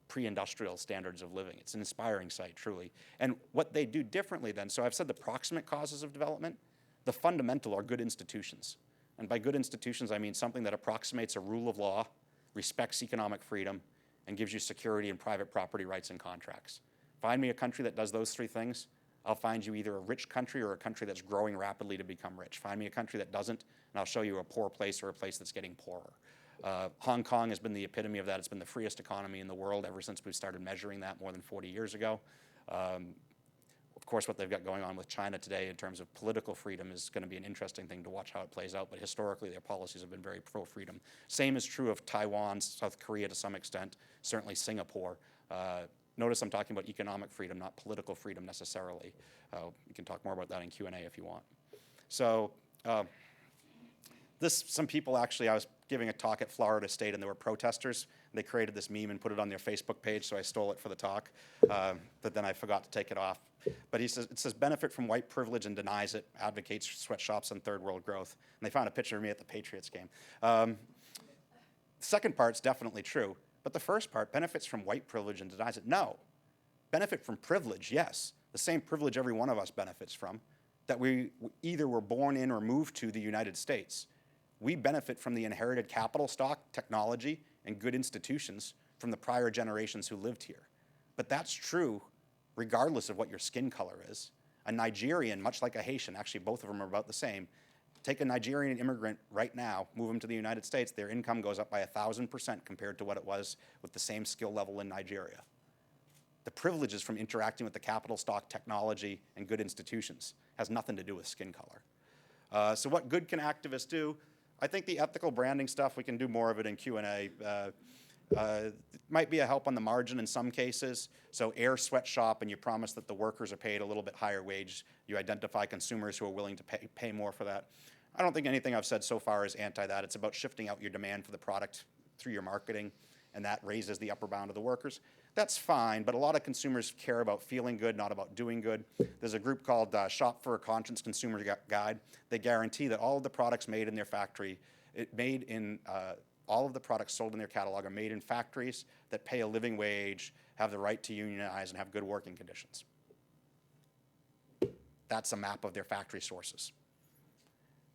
pre-industrial standards of living. It's an inspiring sight, truly. And what they do differently then, so I've said the proximate causes of development, the fundamental are good institutions. And by good institutions, I mean something that approximates a rule of law, respects economic freedom, and gives you security and private property rights and contracts. Find me a country that does those three things, I'll find you either a rich country or a country that's growing rapidly to become rich. Find me a country that doesn't, and I'll show you a poor place or a place that's getting poorer. Hong Kong has been the epitome of that. It's been the freest economy in the world ever since we started measuring that more than 40 years ago. Of course, what they've got going on with China today in terms of political freedom is going to be an interesting thing to watch how it plays out, but historically their policies have been very pro-freedom. Same is true of Taiwan, South Korea to some extent, certainly Singapore. Notice I'm talking about economic freedom, not political freedom necessarily. We can talk more about that in Q&A if you want. So some people actually, I was giving a talk at Florida State and there were protesters. They created this meme and put it on their Facebook page, so I stole it for the talk, but then I forgot to take it off. But it says benefit from white privilege and denies it, advocates sweatshops and third world growth. And they found a picture of me at the Patriots game. The second part's definitely true, but the first part, benefits from white privilege and denies it, no. Benefit from privilege, yes. The same privilege every one of us benefits from, that we either were born in or moved to the United States. We benefit from the inherited capital stock, technology, and good institutions from the prior generations who lived here. But that's true regardless of what your skin color is. A Nigerian, much like a Haitian, actually both of them are about the same, take a Nigerian immigrant right now, move them to the United States, their income goes up by 1,000% compared to what it was with the same skill level in Nigeria. The privileges from interacting with the capital stock, technology, and good institutions has nothing to do with skin color. So what good can activists do? I think the ethical branding stuff, we can do more of it in Q&A. Might be a help on the margin in some cases. So sweatshop, and you promise that the workers are paid a little bit higher wage. You identify consumers who are willing to pay more for that. I don't think anything I've said so far is anti that. It's about shifting out your demand for the product through your marketing, and that raises the upper bound of the workers. That's fine, but a lot of consumers care about feeling good, not about doing good. There's a group called Shop for a Conscience Consumer Guide. They guarantee that all of the products made in their factory, all of the products sold in their catalog are made in factories that pay a living wage, have the right to unionize, and have good working conditions. That's a map of their factory sources.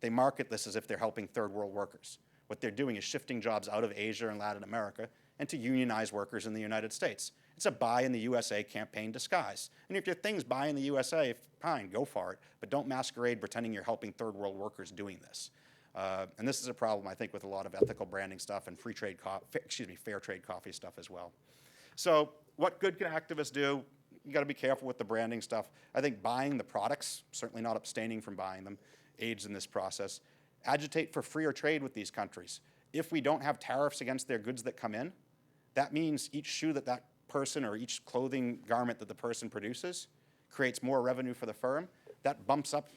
They market this as if they're helping third world workers. What they're doing is shifting jobs out of Asia and Latin America and to unionize workers in the United States. It's a buy in the USA campaign disguise. And if your thing's buy in the USA, fine, go for it, but don't masquerade pretending you're helping third world workers doing this. And this is a problem, I think, with a lot of ethical branding stuff and fair trade coffee stuff as well. So what good can activists do? you got to be careful with the branding stuff. I think buying the products, certainly not abstaining from buying them, aids in this process. Agitate for freer trade with these countries. If we don't have tariffs against their goods that come in, that means each shoe that that person or each clothing garment that the person produces creates more revenue for the firm. That bumps up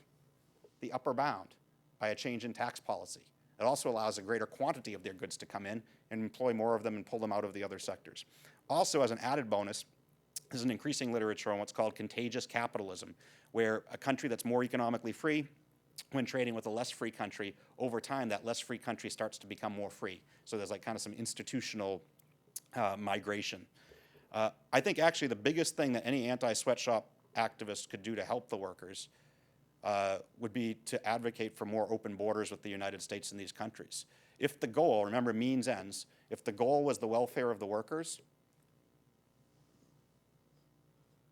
the upper bound by a change in tax policy. It also allows a greater quantity of their goods to come in and employ more of them and pull them out of the other sectors. Also, as an added bonus, there's an increasing literature on what's called contagious capitalism, where a country that's more economically free, when trading with a less free country, over time that less free country starts to become more free. So there's like kind of some institutional migration. I think actually the biggest thing that any anti-sweatshop activist could do to help the workers would be to advocate for more open borders with the United States and these countries. If the goal, remember means ends, if the goal was the welfare of the workers,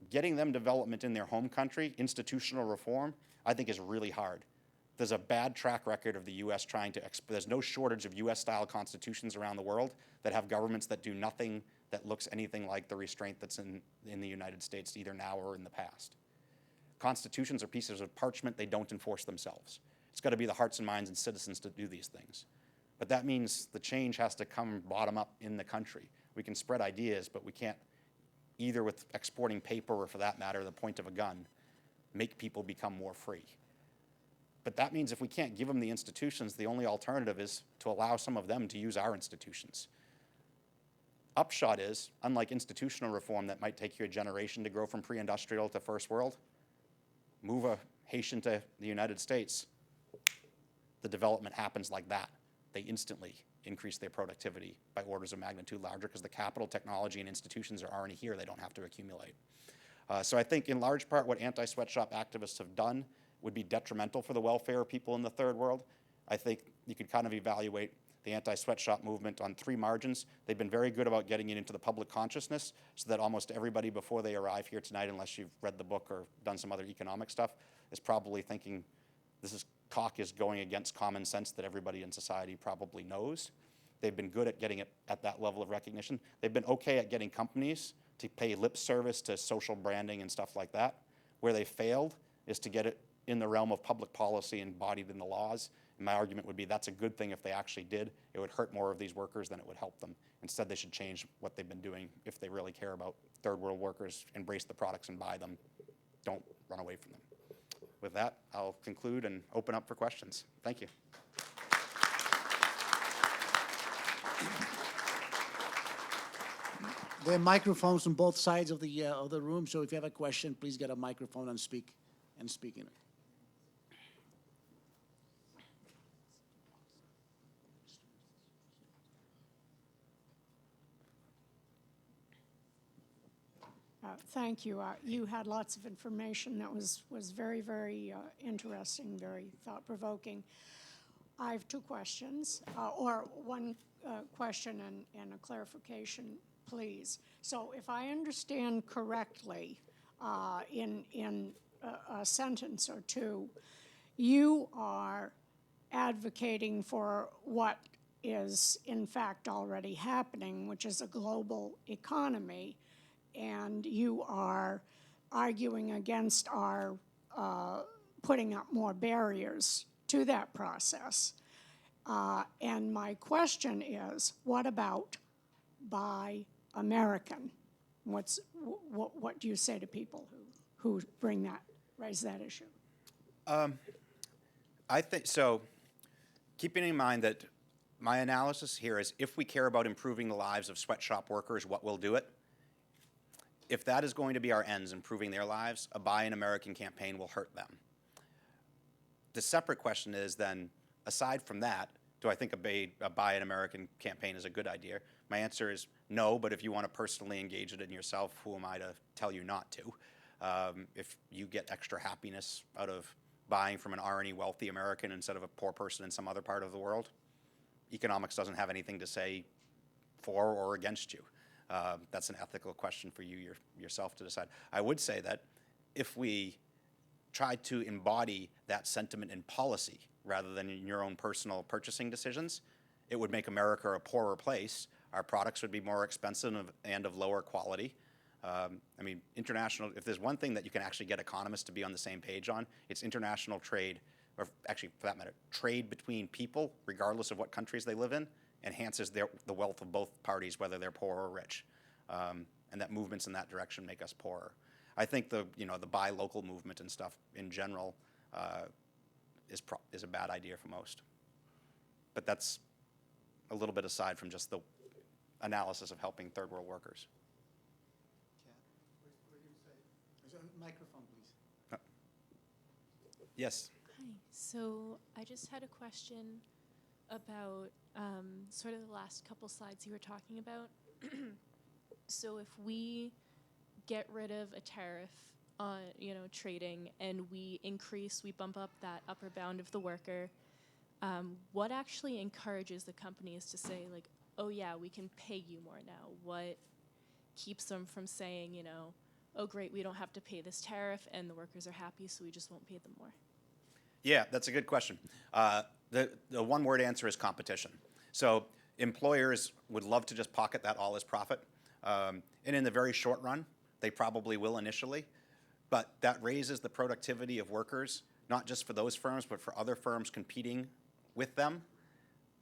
getting them development in their home country, institutional reform, I think is really hard. There's a bad track record of the U.S. trying to, there's no shortage of U.S.-style constitutions around the world that have governments that do nothing that looks anything like the restraint that's in the United States, either now or in the past. Constitutions are pieces of parchment, they don't enforce themselves. It's got to be the hearts and minds and citizens to do these things. But that means the change has to come bottom up in the country. We can spread ideas, but we can't, either with exporting paper or for that matter, the point of a gun, make people become more free. But that means if we can't give them the institutions, the only alternative is to allow some of them to use our institutions. Upshot is, unlike institutional reform that might take you a generation to grow from pre-industrial to first world, move a Haitian to the United States, the development happens like that. They instantly increase their productivity by orders of magnitude larger because the capital, technology, and institutions are already here. They don't have to accumulate. So I think in large part what anti-sweatshop activists have done would be detrimental for the welfare of people in the third world. I think you could kind of evaluate the anti-sweatshop movement on three margins. They've been very good about getting it into the public consciousness so that almost everybody before they arrive here tonight, unless you've read the book or done some other economic stuff, is probably thinking talk is going against common sense that everybody in society probably knows. They've been good at getting it at that level of recognition. They've been okay at getting companies to pay lip service to social branding and stuff like that. Where they failed is to get it in the realm of public policy embodied in the laws. And my argument would be that's a good thing if they actually did. It would hurt more of these workers than it would help them. Instead, they should change what they've been doing if they really care about third world workers, embrace the products and buy them. Don't run away from them. With that, I'll conclude and open up for questions. Thank you. There are microphones on both sides of the room, so if you have a question, please get a microphone and speak in it. Thank you. You had lots of information that was very, very interesting, very thought-provoking. I have two questions, or one question and a clarification, please. So if I understand correctly, in a sentence or two, you are advocating for what is in fact already happening, which is a global economy, and you are arguing against our putting up more barriers to that process. And my question is, what about Buy American? What do you say to people who raise that issue? I think so. Keeping in mind that my analysis here is if we care about improving the lives of sweatshop workers, what will do it? If that is going to be our ends, improving their lives, a Buy an American campaign will hurt them. The separate question is then, aside from that, do I think a Buy an American campaign is a good idea? My answer is no, but if you want to personally engage it in yourself, who am I to tell you not to? If you get extra happiness out of buying from an already wealthy American instead of a poor person in some other part of the world, economics doesn't have anything to say for or against you. That's an ethical question for you yourself to decide. I would say that if we tried to embody that sentiment in policy rather than in your own personal purchasing decisions, it would make America a poorer place. Our products would be more expensive and of lower quality. I mean, international, if there's one thing that you can actually get economists to be on the same page on, it's international trade, or actually, for that matter, trade between people, regardless of what countries they live in, enhances the wealth of both parties, whether they're poor or rich. And that movements in that direction make us poorer. I think the buy local movement and stuff in general is a bad idea for most. But that's a little bit aside from just the analysis of helping third world workers. Microphone, please. Yes. Hi. So I just had a question about sort of the last couple slides you were talking about. So if we get rid of a tariff on trading and we bump up that upper bound of the worker, what actually encourages the companies to say, like, oh yeah, we can pay you more now? What keeps them from saying, oh great, we don't have to pay this tariff and the workers are happy, so we just won't pay them more? Yeah, that's a good question. The one-word answer is competition. So employers would love to just pocket that all as profit. And in the very short run, they probably will initially. But that raises the productivity of workers, not just for those firms, but for other firms competing with them,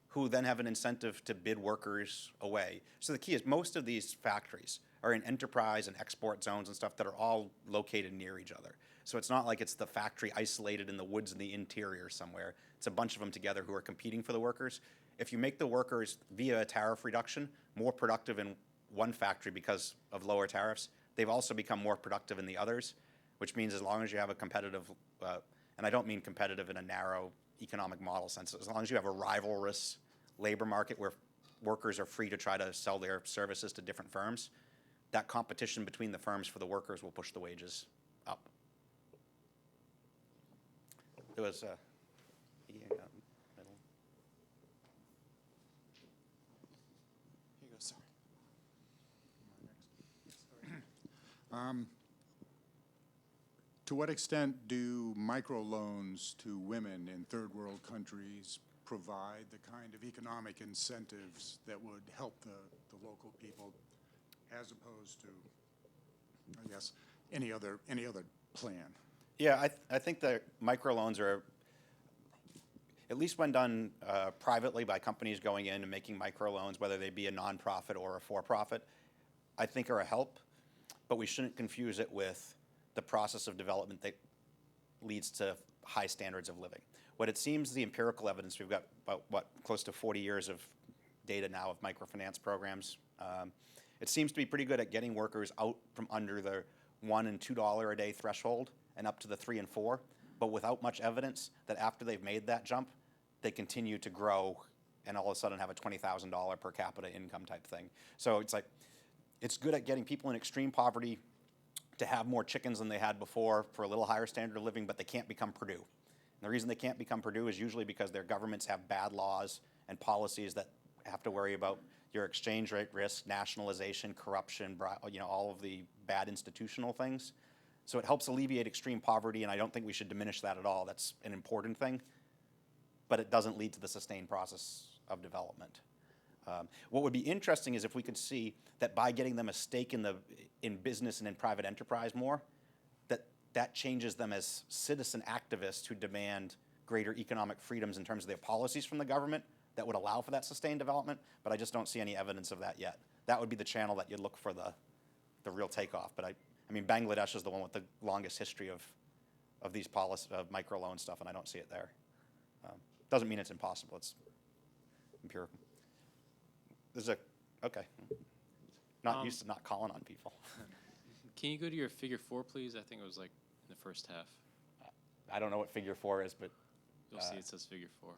who then have an incentive to bid workers away. So the key is most of these factories are in enterprise and export zones and stuff that are all located near each other. So it's not like it's the factory isolated in the woods in the interior somewhere. It's a bunch of them together who are competing for the workers. If you make the workers, via a tariff reduction, more productive in one factory because of lower tariffs, they've also become more productive in the others, which means as long as you have a competitive, and I don't mean competitive in a narrow economic model sense, as long as you have a rivalrous labor market where workers are free to try to sell their services to different firms, that competition between the firms for the workers will push the wages up. There was middle. Here you go, sir. To what extent do microloans to women in third world countries provide the kind of economic incentives that would help the local people, as opposed to, I guess, any other plan? Yeah, I think the microloans are, at least when done privately by companies going in and making microloans, whether they be a nonprofit or a for-profit, I think are a help, but we shouldn't confuse it with the process of development that leads to high standards of living. What it seems, the empirical evidence, we've got about, close to 40 years of data now of microfinance programs. It seems to be pretty good at getting workers out from under the $1 and $2 a day threshold and up to the 3 and 4, but without much evidence that after they've made that jump, they continue to grow and all of a sudden have a $20,000 per capita income type thing. So it's like, it's good at getting people in extreme poverty to have more chickens than they had before for a little higher standard of living, but they can't become Purdue. And the reason they can't become Purdue is usually because their governments have bad laws and policies that have to worry about your exchange rate risk, nationalization, corruption, all of the bad institutional things. So it helps alleviate extreme poverty, and I don't think we should diminish that at all. That's an important thing, but it doesn't lead to the sustained process of development. What would be interesting is if we could see that by getting them a stake in business and in private enterprise more, that changes them as citizen activists who demand greater economic freedoms in terms of their policies from the government that would allow for that sustained development, but I just don't see any evidence of that yet. That would be the channel that you'd look for the real takeoff. But I mean, Bangladesh is the one with the longest history of these policies, of microloan stuff, and I don't see it there. Doesn't mean it's impossible. It's empirical. Okay. Not used to not calling on people. Can you go to your figure 4, please? I think it was like in the first half. I don't know what figure 4 is, but You'll see it says figure 4.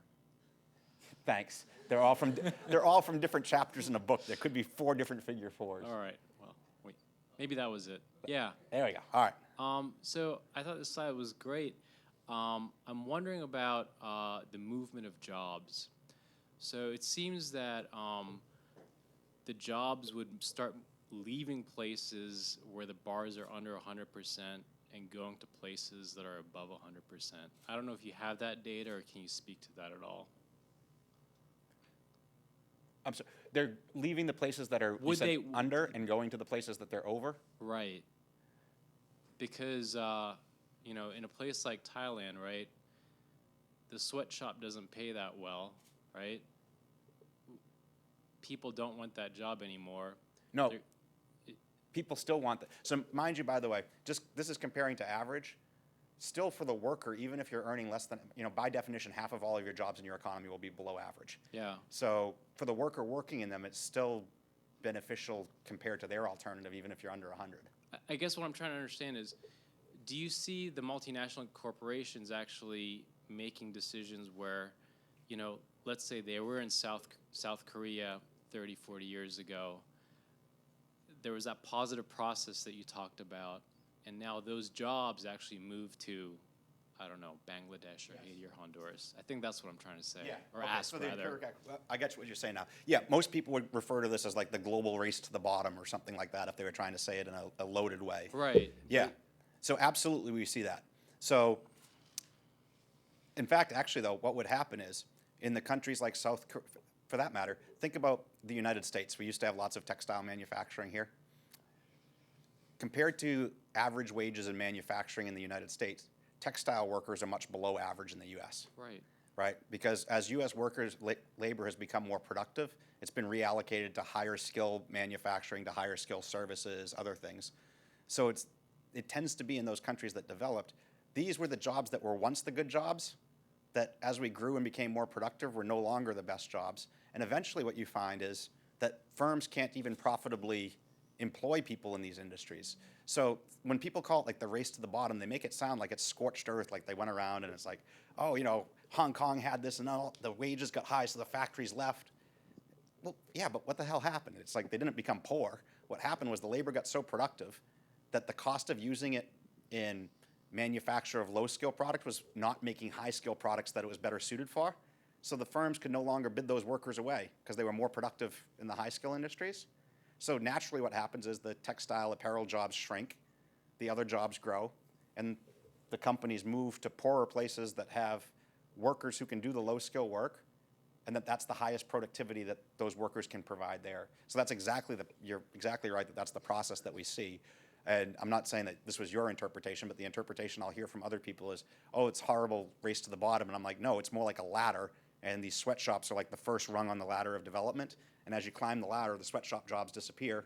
thanks. They're all from different chapters in a book. There could be 4 different figure 4s. All right. Well, wait. Maybe that was it. Yeah. There we go. All right. So I thought this slide was great. I'm wondering about the movement of jobs. So it seems that the jobs would start leaving places where the bars are under 100% and going to places that are above 100%. I don't know if you have that data, or can you speak to that at all? I'm sorry. they're leaving the places that are, you Would said, they- under and going to the places that they're over? Right. Because, you know, in a place like Thailand, right, the sweatshop doesn't pay that well, right? People don't want that job anymore. No, They're- people still want that. So mind you, by the way, just this is comparing to average. Still for the worker, even if you're earning less than, you know, by definition, half of all of your jobs in your economy will be below average. Yeah. So for the worker working in them, it's still beneficial compared to their alternative, even if you're under 100. I guess what I'm trying to understand is, do you see the multinational corporations actually making decisions where, you know, let's say they were in South Korea 30, 40 years ago, there was that positive process that you talked about, and now those jobs actually move to, I don't know, Bangladesh or Haiti or Honduras. I think that's what I'm trying to say, or Okay, ask so the rather. I get what you're saying now. Yeah, most people would refer to this as like the global race to the bottom or something like that if they were trying to say it in a loaded way. Right. Yeah. So absolutely we see that. So in fact, actually though, what would happen is in the countries like South Korea, for that matter, think about the United States. We used to have lots of textile manufacturing here. Compared to average wages in manufacturing in the United States, textile workers are much below average in the US. Right. Right? Because as U.S. workers' labor has become more productive, it's been reallocated to higher skill manufacturing, to higher skill services, other things. So it tends to be in those countries that developed, these were the jobs that were once the good jobs, that as we grew and became more productive were no longer the best jobs. And eventually what you find is that firms can't even profitably employ people in these industries. So when people call it like the race to the bottom, they make it sound like it's scorched earth, like they went around and it's like, oh, you know, Hong Kong had this and all, the wages got high, so the factories left. Well, yeah, but what the hell happened? It's like they didn't become poor. What happened was the labor got so productive that the cost of using it in manufacture of low-skill product was not making high-skill products that it was better suited for. So the firms could no longer bid those workers away because they were more productive in the high-skill industries. So naturally what happens is the textile apparel jobs shrink, the other jobs grow, and the companies move to poorer places that have workers who can do the low-skill work, and that's the highest productivity that those workers can provide there. So that's exactly you're exactly right that that's the process that we see. And I'm not saying that this was your interpretation, but the interpretation I'll hear from other people is, oh, it's horrible, race to the bottom. And I'm like, no, it's more like a ladder, and these sweatshops are like the first rung on the ladder of development. And as you climb the ladder, the sweatshop jobs disappear,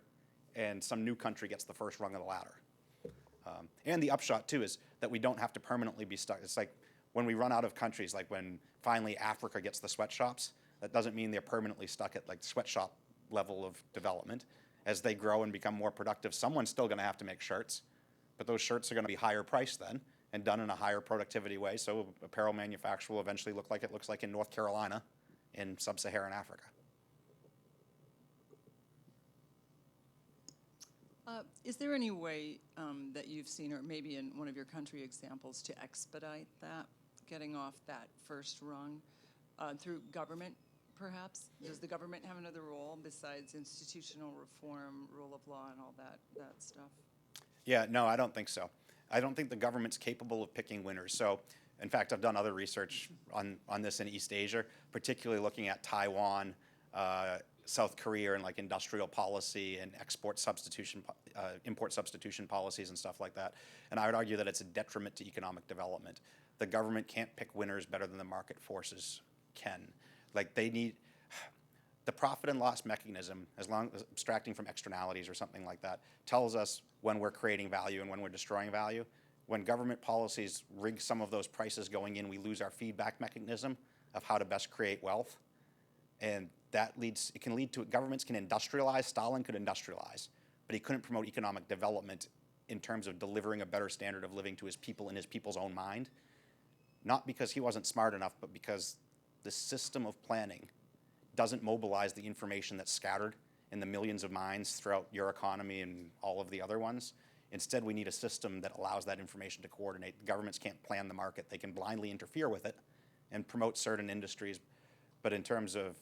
and some new country gets the first rung of the ladder. And the upshot, too, is that we don't have to permanently be stuck. It's like when we run out of countries, like when finally Africa gets the sweatshops, that doesn't mean they're permanently stuck at like sweatshop level of development. As they grow and become more productive, someone's still going to have to make shirts, but those shirts are going to be higher priced then and done in a higher productivity way. So apparel manufacture will eventually look like it looks like in North Carolina in sub-Saharan Africa. Is there any way that you've seen, or maybe in one of your country examples, to expedite that, getting off that first rung through government, perhaps? Does the government have another role besides institutional reform, rule of law, and all that stuff? Yeah, no, I don't think so. I don't think the government's capable of picking winners. So, in fact, I've done other research on this in East Asia, particularly looking at Taiwan, South Korea, and like industrial policy and import substitution policies and stuff like that. And I would argue that it's a detriment to economic development. The government can't pick winners better than the market forces can. Like they need the profit and loss mechanism, as long as abstracting from externalities or something like that, tells us when we're creating value and when we're destroying value. When government policies rig some of those prices going in, we lose our feedback mechanism of how to best create wealth. And it can lead to, governments can industrialize, Stalin could industrialize, but he couldn't promote economic development in terms of delivering a better standard of living to his people in his people's own mind. Not because he wasn't smart enough, but because the system of planning doesn't mobilize the information that's scattered in the millions of minds throughout your economy and all of the other ones. Instead, we need a system that allows that information to coordinate. Governments can't plan the market. They can blindly interfere with it and promote certain industries. But in terms of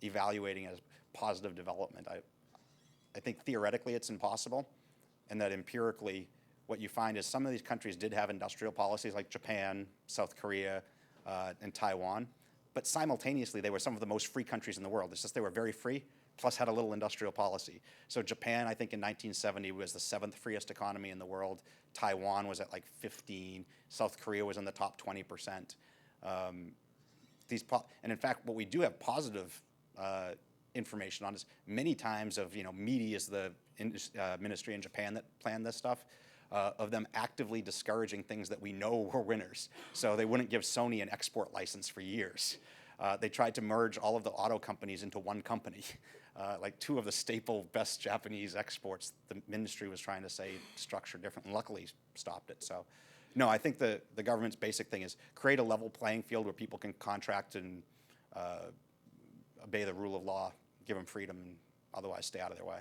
evaluating as positive development, I think theoretically it's impossible, and that empirically what you find is some of these countries did have industrial policies like Japan, South Korea, and Taiwan, but simultaneously they were some of the most free countries in the world. It's just they were very free, plus had a little industrial policy. So Japan, I think in 1970 was the 7th freest economy in the world. Taiwan was at like 15. South Korea was in the top 20%. And in fact, what we do have positive information on is many times of, media is the ministry in Japan that planned this stuff, of them actively discouraging things that we know were winners. So they wouldn't give Sony an export license for years. They tried to merge all of the auto companies into one company. Like 2 of the staple best Japanese exports, the ministry was trying to say structure different, and luckily stopped it. So no, I think the government's basic thing is create a level playing field where people can contract and obey the rule of law, give them freedom, and otherwise stay out of their way.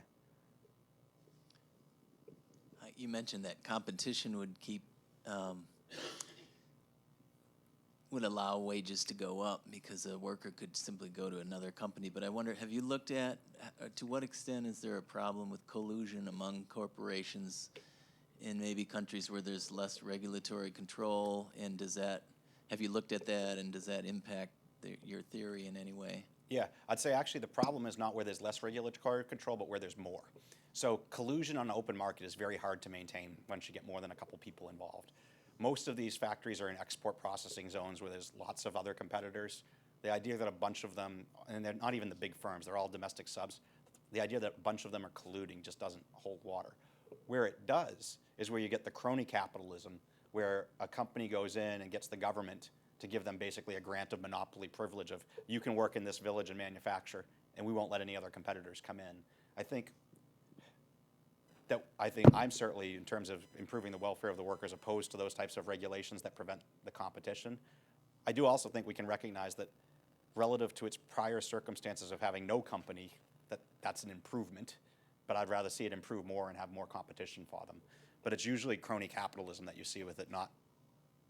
You mentioned that competition would keep would allow wages to go up because a worker could simply go to another company. But I wonder, have you looked at to what extent is there a problem with collusion among corporations in maybe countries where there's less regulatory control? And have you looked at that, and does that impact your theory in any way? Yeah, I'd say actually the problem is not where there's less regulatory control, but where there's more. So collusion on an open market is very hard to maintain once you get more than a couple people involved. Most of these factories are in export processing zones where there's lots of other competitors. The idea that a bunch of them, and they're not even the big firms, they're all domestic subs, the idea that a bunch of them are colluding just doesn't hold water. Where it does is where you get the crony capitalism, where a company goes in and gets the government to give them basically a grant of monopoly privilege of, you can work in this village and manufacture, and we won't let any other competitors come in. I think I'm certainly, in terms of improving the welfare of the workers, opposed to those types of regulations that prevent the competition. I do also think we can recognize that relative to its prior circumstances of having no company, that's an improvement, but I'd rather see it improve more and have more competition for them. But it's usually crony capitalism that you see with it, not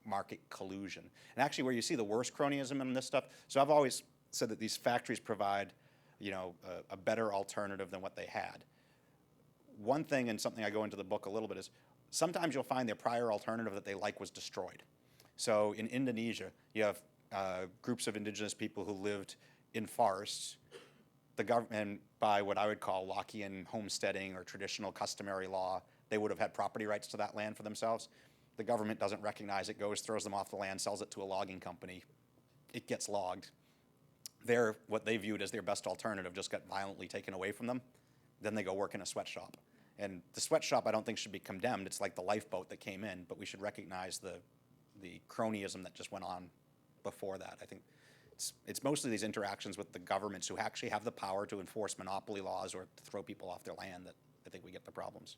market collusion. And actually where you see the worst cronyism in this stuff, so I've always said that these factories provide, a better alternative than what they had. One thing, and something I go into the book a little bit, is sometimes you'll find their prior alternative that they like was destroyed. So in Indonesia, you have groups of indigenous people who lived in forests. The government, by what I would call Lockean homesteading or traditional customary law, they would have had property rights to that land for themselves. The government doesn't recognize it, throws them off the land, sells it to a logging company. It gets logged. What they viewed as their best alternative just got violently taken away from them. Then they go work in a sweatshop. And the sweatshop I don't think should be condemned. It's like the lifeboat that came in, but we should recognize the cronyism that just went on before that. I think it's mostly these interactions with the governments who actually have the power to enforce monopoly laws or to throw people off their land that I think we get the problems.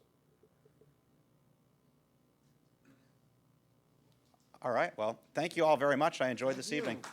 All right, well, thank you all very much. I enjoyed this evening.